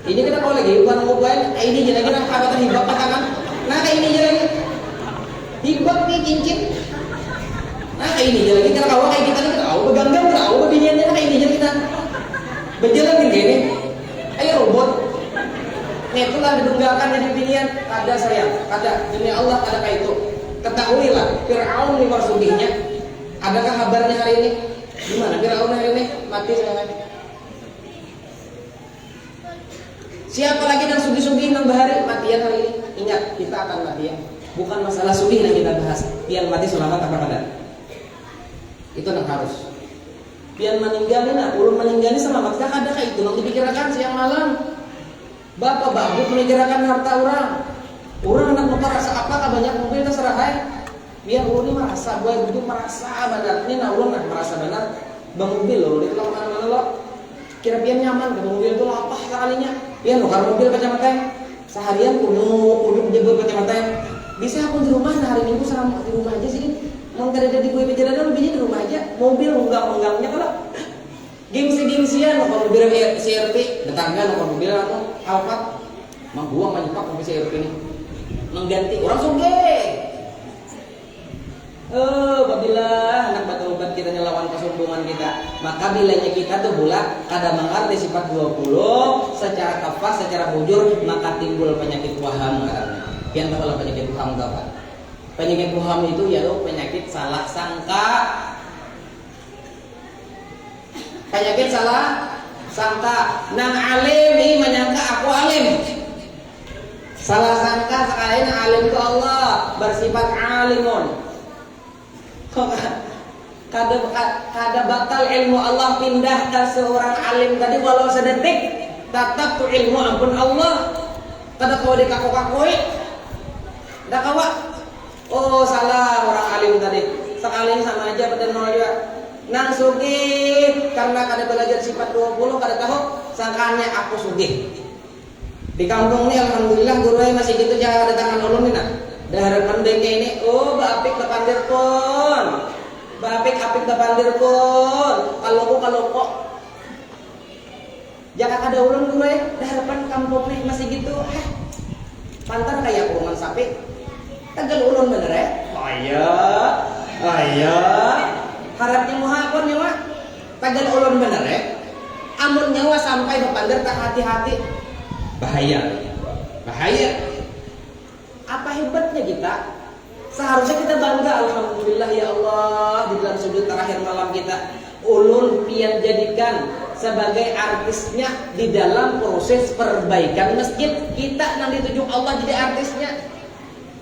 ini kita kalau lagi bukan ngubain, ini jadi lagi nak kata hibak tangan. Nah, kayak ini jadi lagi hibak nih cincin. Nah, kayak ini jadi lagi kita kawa kayak kita nih kita kawa beganggam, kawa bebiniannya kayak ini jadi kita berjalan gini. Ayo robot. Nih itulah didunggakan jadi binian. Ada sayang, ada demi Allah, ada kayak itu. Ketahuilah Fir'aun nih marsugihnya. Adakah kabarnya hari ini? Gimana Fir'aun hari ini? Mati sekarang. Siapa lagi yang sugih-sugih nang bahari matian hari ini? Ingat, kita akan matian. Bukan masalah sugih yang kita bahas. Pian mati selamat apa kada? Itu yang harus. Pian meninggalin, ulun meninggalin selamat. Kah ada kayak itu yang dipikirkan siang malam. Bapak babu memikirkan harta orang. Orang nak merasa apa? Banyak mobil terserah hai. Biar ulun ini merasa, buat itu merasa benar. Ini ulun nak merasa benar. Bang mobil loh, di kalau mana lo. Kira pian nyaman ke mobil itu apa sekalinya? Pian lo kalau mobil kacamata seharian kudu jebol kacamata. Bisa aku di rumah hari Minggu selama di rumah aja sih. Mau kada di kue perjalanan lebihnya di rumah aja. Mobil menggang-menggangnya kalau gengsi-gengsian kalau mobil CRV, tetangga kalau mobil atau Alphard, mang gua menyepak mobil CRV ini. Mengganti orang sugih. Apabila anak batu-bat kita nyelawan kesombongan kita, maka bilanya kita tuh bulat kada mengerti sifat 20 secara kafah, secara bujur, maka timbul penyakit waham. Pian tahu lah penyakit waham apa? Penyakit waham itu yaitu penyakit salah sangka. Penyakit salah sangka. Nang alim ini menyangka aku alim. Salah sangka sekali nang alim itu Allah bersifat alimun. Kada bakal ilmu Allah pindah ke seorang alim tadi walau sedetik. Tetap tuh ilmu ampun Allah. Kada kau dikaku-kakui. Dah kawa. Oh salah orang alim tadi. Sekali sama aja pada nol juga. Nang sugih karena kada belajar sifat 20 kada tahu sangkanya aku sugih. Di kampung ini alhamdulillah gurunya masih gitu jangan ada tangan ulun ini nak. Dah harapan dengke ini baapik kepandir pun. Baapik kepandir pun. Kalau kok jangan ada ulun gurunya dah harapan kampung ini masih gitu. Pantan kayak kurungan sapi. Tegal ulun bener ya? Ayah. Harapnya muhapon nyawa. Tegal ulun bener ya? Amun nyawa sampai berpandir tak hati-hati. Bahaya. Apa hebatnya kita? Seharusnya kita bangga. Alhamdulillah ya Allah. Di dalam sudut terakhir malam kita, ulun pian jadikan sebagai artisnya di dalam proses perbaikan masjid. Kita nang ditujuk Allah jadi artisnya.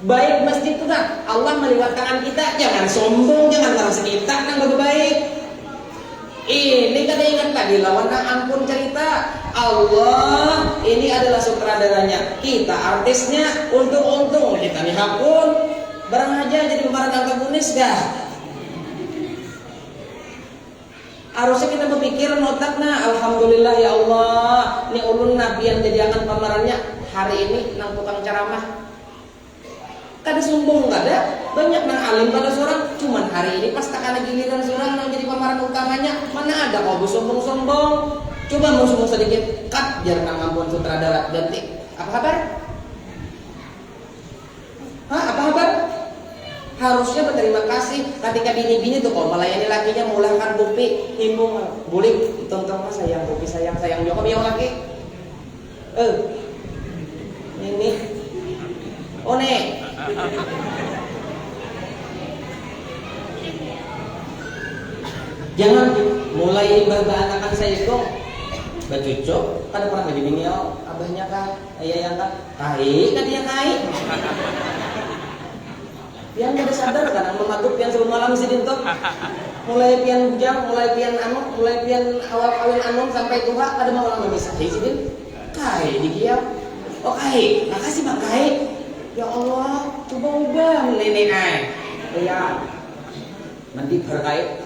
Baik masjid itu kan Allah meliwat tangan kita. Jangan sombong, jangan merasa kita nang baik. Ini kada ingat lagi lawan ampun cerita. Allah ini adalah sutradaranya, kita artisnya. Untung kita nih hakun barang aja jadi pemeran antagonis dah. Harusnya kita berpikir notakna. Alhamdulillah ya Allah, ini ulun nabi yang jadi akan pemerannya hari ini nang tukang ceramah. Kada sombong kada, banyak nang alim pada seorang, cuman hari ini pas takana giliran seorang nang jadi pemeran utamanya, mana ada kau sombong-sombong. Coba musuh sedikit, cut biar nang ampun sutradara ganti. Apa kabar? Apa kabar? Harusnya berterima kasih ketika bini-bini tuh kalau melayani lakinya mulahkan bupi, himbung, bulik, tonton mas sayang bupi sayang juga biar laki. Ini, oh nih. Jangan mulai anak saya itu bacucuk, kan pernah jadi bini abahnya kah, ayah yang kah, kai, kan dia kai. Yang gak sadar kan, memagup yang sebelum malam sidin tuh mulai pian bujang, mulai pian awal kawin anung sampai tua ada mau lama bisa sidin kai di dia. Oh kai, makasih bang kai. Ya Allah, coba ubah nenek ai. Ya, nanti berkait.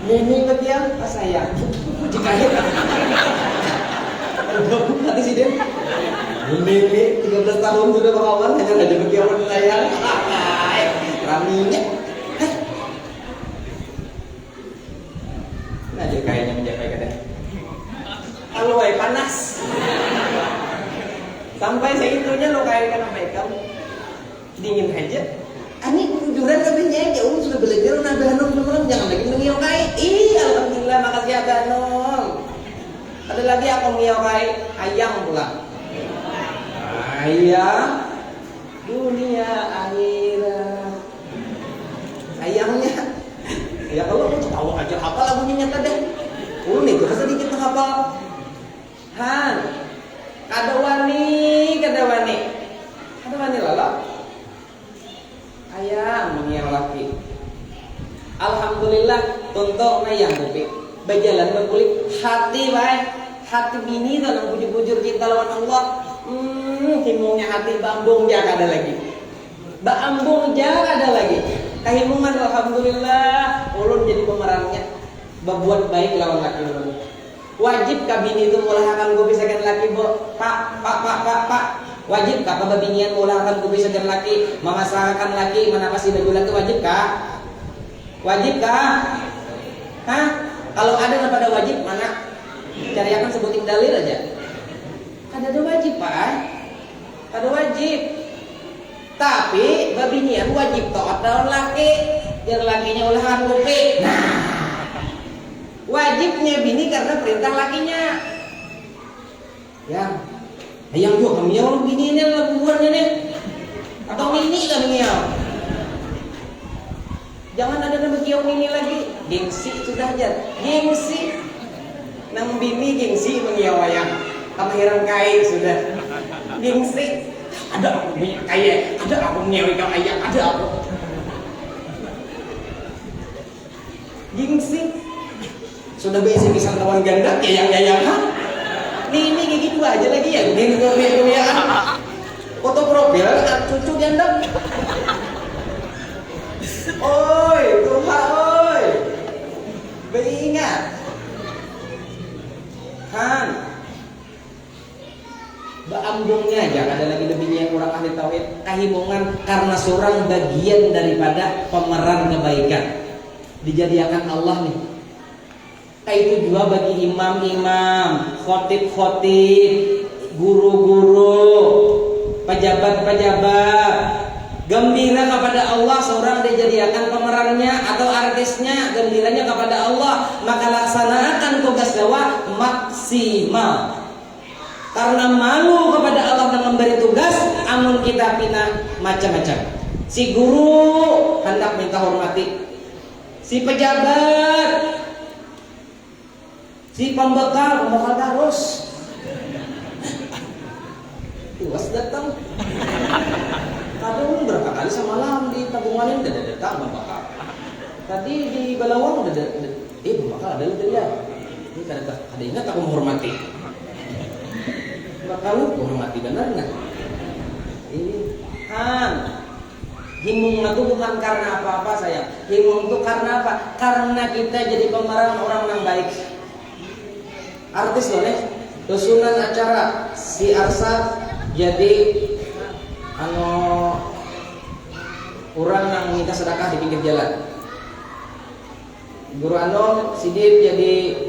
Nenek ketiang, saya. Jika nanti sidin. Nenek 13 tahun sudah berkawan hanya ada kegiatan saya. Raminya. Nah, dia kayaknya menjaga katanya. Halo, panas. Sampai segitunya lo kayak apa kamu? Dingin aja. Ani kujuran kabinnya aja sudah belajar nabi Hanum belum jangan lagi ngiyau kai. Alhamdulillah makasih ya Hanum. Ada lagi aku ngiyau kai ayam pula. Ayam dunia akhirat. Ayamnya. Ya kalau mau tahu aja hafal lagunya nyata deh. Nih tuh sedikit menghafal. Han. Kadawani lala. Ayam mengiang laki. Alhamdulillah tonton ayam bupi. Berjalan berkulit hati baik. Hati bini dalam bujur-bujur cinta lawan Allah. Himungnya hati bambung jangan ada lagi. Bambung jangan ada lagi. Kehimungan alhamdulillah ulun jadi pemerannya. Berbuat baik lawan laki ulun. Wajib kabini itu mulahakan gue bisa laki pak. Wajib kah pembinian mulahakan gue bisa laki, memasahkan laki, menapasi baju laki wajib kah? Wajib kah? Hah? Kalau ada yang pada wajib mana? Cariakan sebutin dalil aja. Ada wajib pak, ada wajib. Tapi babinian wajib taat lawan laki, biar lakinya ulahan gue. Nah. Wajibnya bini karena perintah lakinya. Ya, yang juga kamiau bini ini lah bubuannya nih. Atau mini kamiau. Jangan ada nama kiau mini lagi. Gengsi sudah aja. Gengsi. Nang bini gengsi mengiau ayam. Kamahiran kai sudah. Gengsi. Ada aku punya kaya. Ada aku mengiau ikan ayam. Ada aku. Gengsi. Sudah basic pisang kawan ganda ya yang ini gigi dua aja lagi ya gini ya foto profil cucu ganda oi Tuhan oi beringat kan baambungnya jangan ada lagi lebihnya yang kurang ahli tauhid kahimungan karena seorang bagian daripada pemeran kebaikan dijadikan Allah nih. Itu juga bagi imam-imam, khotib-khotib, guru-guru, pejabat-pejabat. Gembira kepada Allah seorang dijadikan pemerannya atau artisnya, gembiranya kepada Allah, maka laksanakan tugas dakwah maksimal. Karena malu kepada Allah dan memberi tugas, amun kita pindah macam-macam. Si guru hendak minta hormati, si pejabat, si pembekal terus tuas datang kadang berapa kali semalam di tabungan udah datang pembekal tadi di Balawang udah pembekal ada ya ini kada ingat aku menghormati bakal menghormati benar nggak ini himung itu bukan karena apa-apa sayang himung itu karena apa karena kita jadi pemeran orang yang baik. Artis loh nih, susunan acara si Arsa jadi orang yang minta sedekah di pinggir jalan. Guru Anom Sidip jadi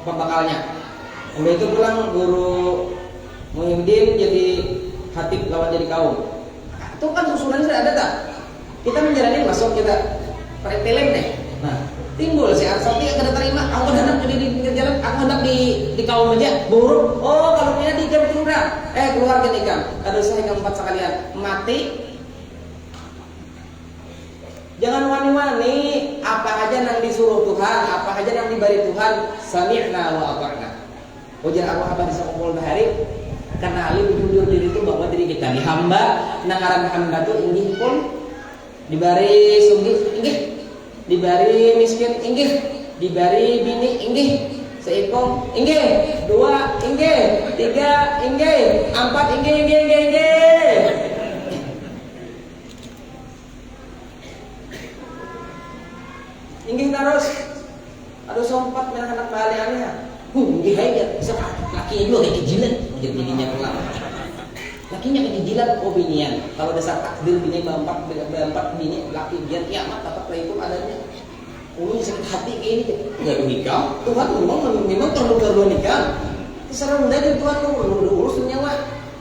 pembakalnya. Kemudian itu pulang guru Muhyiddin jadi hatib lawan jadi kaum. itu kan susunannya sudah ada tak? Kita menjalani masuk kita pretelem deh. Nah, timbul si Arsati yang kada terima, aku hendak jadi di pinggir jalan, aku hendak di kaum aja, buruk. Oh, kalau punya di jam keluar, keluar ke nikam. Ada saya keempat sekalian, mati. Jangan wani-wani, apa aja yang disuruh Tuhan, apa aja yang diberi Tuhan, sami'na wa ata'na. Ujar aku apa bisa kumpul bahari? Karena alim jujur diri itu bahwa diri kita dihamba, nangaran hamba itu inggih pun dibari sugih, inggih, dibari miskin, inggih, dibari bini, inggih, seikong, inggih, 2, inggih, 3, inggih, 4, inggih, inggih, inggih, inggih. Inggih terus. Aduh sompat main anak balik-alihnya. Inggih aja. Lakinya juga kayak kejilan. Jadi bininya pulang. Lakinya kejilan, oh binian. Kalau dasar takdir bini berempat bini, laki biar kiamat tetap itu adanya. Ulu sakit hati kayak ini. Enggak ada nikah. Tuhan memang perlu nikah. Terserah udah jadi Tuhan urus nyawa.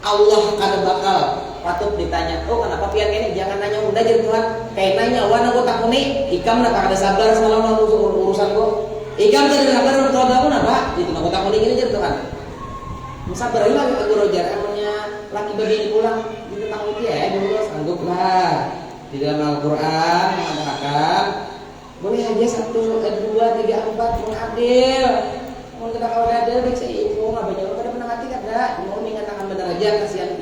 Allah kada bakal patut ditanya, oh kenapa pian ini? Jangan nanya udah jadi Tuhan. Kayak nanya, wana aku takuni, ikam napa kada sabar semalam urusan kok. Ikam kada sabar untuk kamu napa? Jadi aku takuni gini jadi Tuhan. Sabar lagi aku rojar, emangnya laki begini pulang, kita takut ya, dulu sanggup lah. Di dalam Al-Quran mengatakan, boleh aja 1, 2, 3, 4 mengadil. Mau kita kalau ada baik seibu, nggak banyak lo kada pernah hati kada. Mau mengatakan benar aja kasihan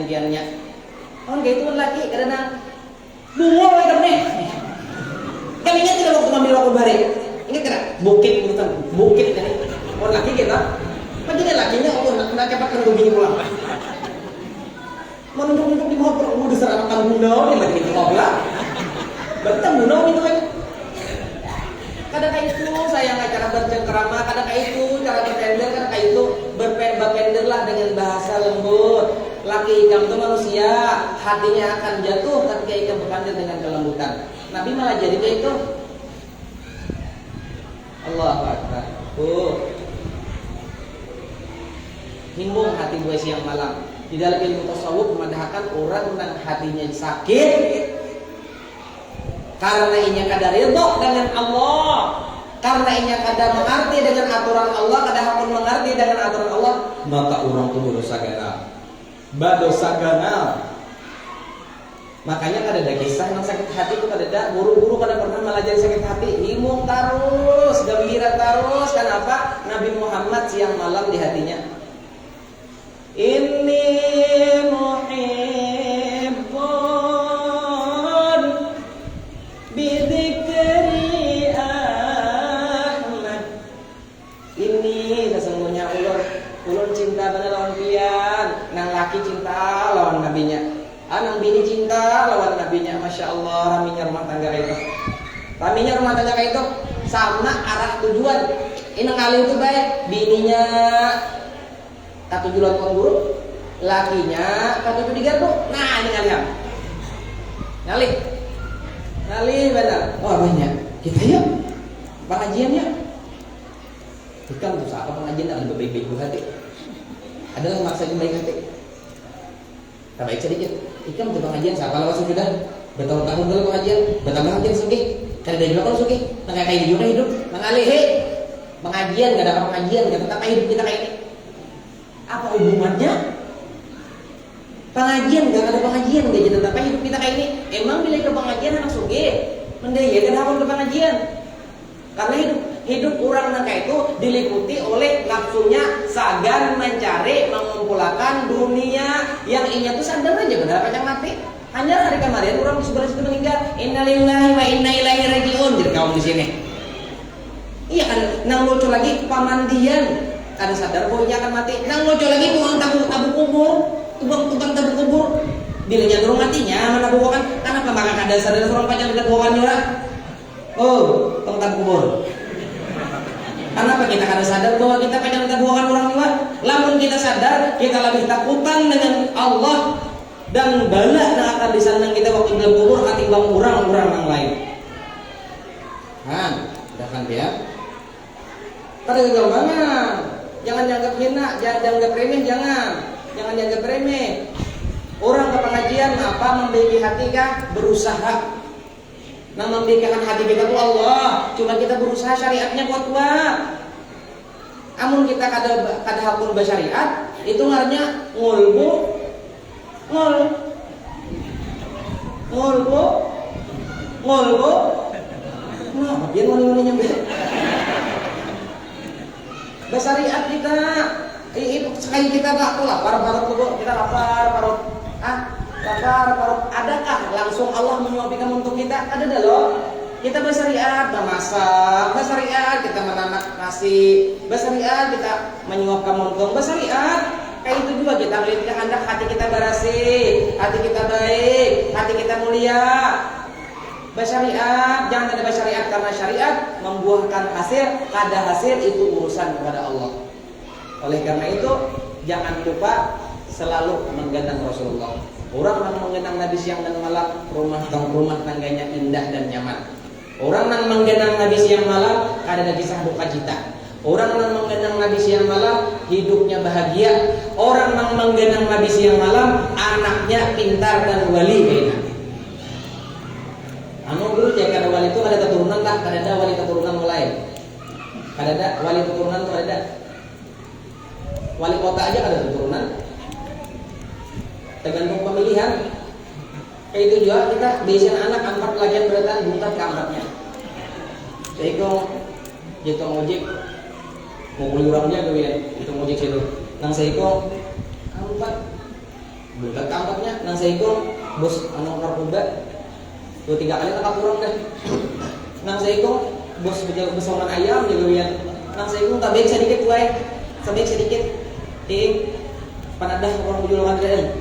piannya. Oh kayak itu laki karena bungo lagi nih. Kalinya tidak waktu ngambil waktu bare. Ingat kada? Bukit urutan bukit ini. Oh laki kita. Padahal lakinya oh nak cepat kan begini pulang. Mau nunjuk di mobil, udah serang anak gunau nih lagi di mobil. Betul gunau itu kan. Kadang kayak itu saya nggak cara bercengkerama, kadang kayak itu cara berpender, kadang kayak itu berpenderlah dengan bahasa lembut. Laki ikam itu manusia, hatinya akan jatuh ketika ikam berpender dengan kelembutan. Nabi malah jadi kayak itu. Allahu Akbar. Himbung hati buat siang malam. Di dalam ilmu tasawuf memandahkan orang yang hatinya sakit karena inya kada ridho dengan Allah, karena inya kada mengerti dengan aturan Allah, kada hakun mengerti dengan aturan Allah, maka orang itu dosa ganal. Dosa ganal. Makanya kada ada kisah yang sakit hati itu kada ada. Guru-guru kada pernah melajari sakit hati. Himung terus, gembira terus. Kenapa? Nabi Muhammad siang malam di hatinya. Inni muhibbun bidzikri Ahmad. Ini sesungguhnya ulun cinta bener lawan pian. Nang laki cinta lawan nabinya. Nang bini cinta lawan nabinya. Masya Allah, raminya rumah tangga kayak itu. Raminya rumah tangga kayak itu sama arah tujuan. Ini kali itu baik. Bininya katujuan tuan guru, lakinya katujuan di gardu. Nah ini kalian ngalih benar. Oh banyak kita yuk pengajiannya. Bukan tuh apa pengajian ada baik-baik hati. Adalah maksa baik hati. Tak baik sedikit. Ikam tuh pengajian siapa lawas sudah bertahun-tahun dulu pengajian, bertahun-tahun sugih. Kada dari belakang sugih. Nang kayak juga hidup, ngalih pengajian gak ada pengajian, gak tetap hidup kita kayak ini. Apa hubungannya? Pengajian, gak ada pengajian, dia jadi tetap hidup kita kayak ini. Emang bila ke pengajian anak suge, mendaya kan hakun ke pengajian. Karena hidup orang nangka itu diliputi oleh nafsunya sagan mencari mengumpulkan dunia yang inya tuh sadar aja benar kacang mati. Hanya hari kemarin orang di sebelah situ meninggal. Innalillahi wa inna ilaihi rajiun. Jadi kaum di sini. Iya kan, nang lucu lagi pamandian. Ada sadar bahwa ia akan mati. Nang muncul lagi tukang tabung kubur, tukang tabung kubur. Bila jatuh matinya mana bukan? Kenapa maka ada sadar seorang panjang dekat bukan juga? Oh, tukang tabung kubur. Kenapa kita kada sadar bahwa kita panjang dekat bukan orang juga? Lamun kita sadar, kita lebih takutan dengan Allah dan bala yang akan disandang kita waktu dalam kubur ketimbang orang-orang yang lain. Udah kan dia? Kada gampangnya. Jangan dianggap hina, jangan dianggap remeh, jangan dianggap remeh. Orang ke pengajian apa membaiki hati kah? Berusaha. Nah membaikkan hati kita tuh Allah. Cuma kita berusaha syariatnya kuat-kuat. Amun kita kada hakun bersyariat, itu ngarannya ngulbu. Nah, biar ngoni-ngoni nyampe. Bersyariat kita. Sekali kita gak lapar parut kita lapar parut. Adakah langsung Allah menyuapikan untuk kita? Ada dah loh. Kita bersyariat, memasak, bersyariat kita menanak nasi, bersyariat kita menyuapkan muntung, bersyariat. Kayak itu juga kita melihat kehendak hati kita bersih, hati kita baik, hati kita mulia. Bersyariat, jangan ada bersyariat karena syariat membuahkan hasil, kada hasil itu urusan kepada Allah. Oleh karena itu jangan lupa selalu menggendang Rasulullah. Orang yang menggendang Nabi siang dan malam, rumah tangganya indah dan nyaman. Orang yang menggendang Nabi siang malam, kada ada kisah duka cita. Orang yang menggendang Nabi siang malam, hidupnya bahagia. Orang yang menggendang Nabi siang malam, anaknya pintar dan wali kayaknya. Anu dulu ya kada wali itu ada keturunan lah, kada ada wali keturunan mulai. Kada ada wali keturunan tuh ada. Wali kota aja kada keturunan. Tergantung pemilihan. Kayak itu juga kita biasanya anak angkat pelajaran beratan bukan ke angkatnya. Saya gitu ngojek mau beli orangnya kemudian itu ngojek situ. Nang saya angkat bukan ke angkatnya. Nang saya bos anu karbuda 2-3 kali angkat kurang deh. Nang saya bos besoman ayam kemudian. Nang saya tak baik sedikit wae. Sedikit. Panadah orang bujulungan dia.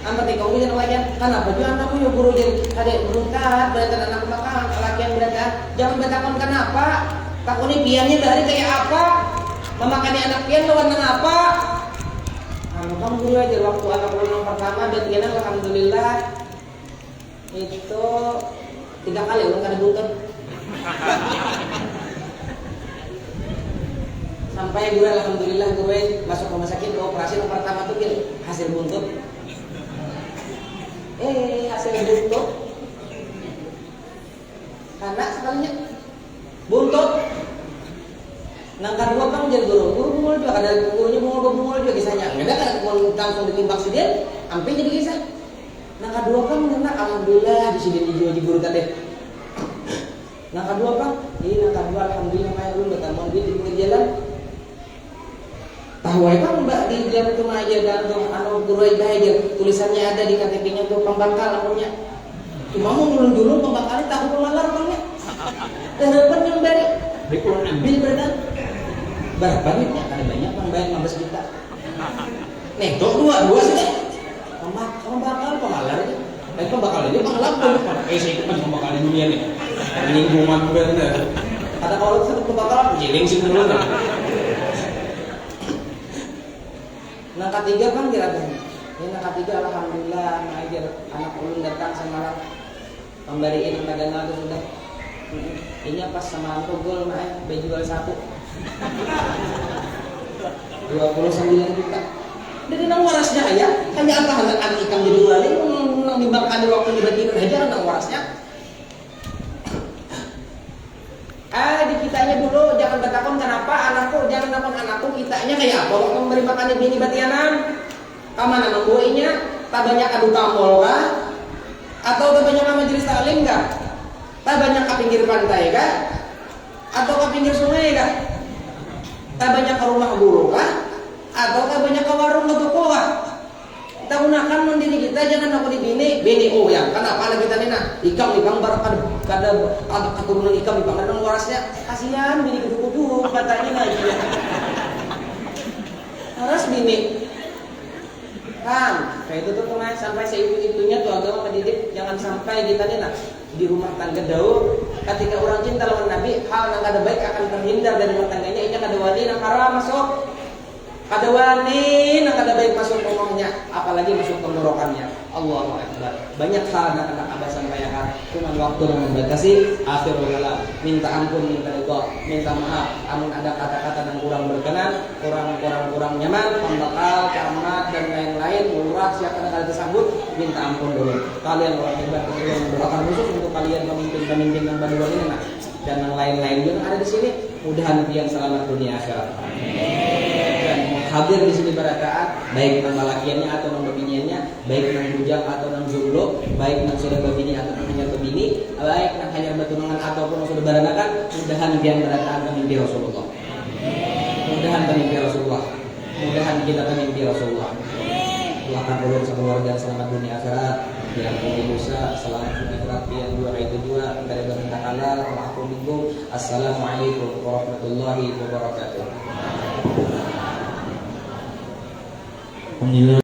Ampat ikaw bisa nawajan. Kenapa juga anakku ya guru jadi adek beruntat berarti anak makan laki-laki berarti jangan bertakon kenapa. Takut ini piannya dari kayak apa? Memakannya anak pian lawan apa? Anu kamu guru aja waktu anak yang pertama dan dia alhamdulillah itu 3 kali orang kada buntut. Sampai gue alhamdulillah gue masuk rumah sakit operasi yang pertama tuh hasil buntut. Hasil buntut karena sekalinya buntut. Nang kedua kan jadi guru bungul juga ada gurunya bungul juga kisahnya. Enggak ada kan langsung ditimbang sedih, sampai jadi kisah. Nang kedua kan mengenal alhamdulillah di sini di guru tadi. Nang kedua kan, nang kedua alhamdulillah kayak lu bertambah dia di pinggir jalan. Tahu apa mbak di jalan itu aja dan anu guru aja tulisannya ada di KTP-nya tuh pembakal namanya. Cuma mau ngulung-ngulung pembakal tahu pemalar orangnya. Harapan yang dari kurang ambil berdan. Berapa duitnya? Ada banyak yang bayar 15 juta. Nih, tuh dua sih. Pembakal pemalar aja. Dan pembakal ini pengelapan. Saya ikut pembakal di dunia nih. Lingkungan bener. Kata kalau itu pembakal jiling sih dulu kan. Nang ketiga kan kira-kira. Ini nang ketiga alhamdulillah mengajar anak ulun datang semalam pemberiin dagangan itu sudah. Ini pas sama aku gol jual 1 29 juta. Dari nang warasnya ya, hanya apa anak ikan jadi wali nang dimakan di waktu dibagi aja nang warasnya. Di kitanya dulu jangan bertakon kenapa anakku, jangan takon anakku kitanya kayak apa waktu memberi makan di bini batianan. Kamana membuainya? Tak banyak adu tamol kah? Atau tak banyak majelis taklim kah? Tak banyak ke pinggir pantai kah? Atau ke pinggir sungai kah? Tak banyak ke rumah guru kah? Atau tak banyak ke warung atau toko kah? Kita gunakan mendiri kita jangan aku di bini ya kenapa lagi kita nina ikam barak kada keturunan ikam ada warasnya kasihan bini kudu katanya lagi ya harus bini kan kayak itu tuh kemarin sampai seitu-itunya tuh agama mendidik jangan sampai kita nina di rumah tangga daur ketika orang cinta lawan Nabi hal yang kada baik akan terhindar dari rumah tangganya ini kada wali yang haram masuk kada wani nak kada baik masuk rumahnya apalagi masuk tenggorokannya Allahu Akbar. Banyak hal anak-anak Abah sampaikan, cuma waktu yang membatasi. Akhirul kalam, minta ampun, minta ridha, minta maaf. Amun ada kata-kata yang kurang berkenan, kurang nyaman, pembakal, camat dan lain-lain, murah siapa yang tersebut, minta ampun dulu. Kalian orang hebat, kalian berdoakan khusus untuk kalian pemimpin-pemimpin yang baru ini, nah, dan yang lain-lain juga ada di sini. Mudahan kalian selamat dunia akhirat. Dan hadir di sini berakaat, baik nama lakiannya atau nama biniannya, baik nang bujang atau nang jomblo, baik nang sudah berbini atau nang hanya berbini, baik nang hanya bertunangan ataupun nang sudah beranakan. Mudahan kalian berakaat mimpi Rasulullah. Mudahan mimpi Rasulullah. Mudahan kita mimpi Rasulullah. Doakan dulu keluarga selamat dunia akhirat. Diampuni dosa, selamat akhirat yang dua itu dua dari minta halal. Assalamualaikum warahmatullahi wabarakatuh. Alhamdulillah.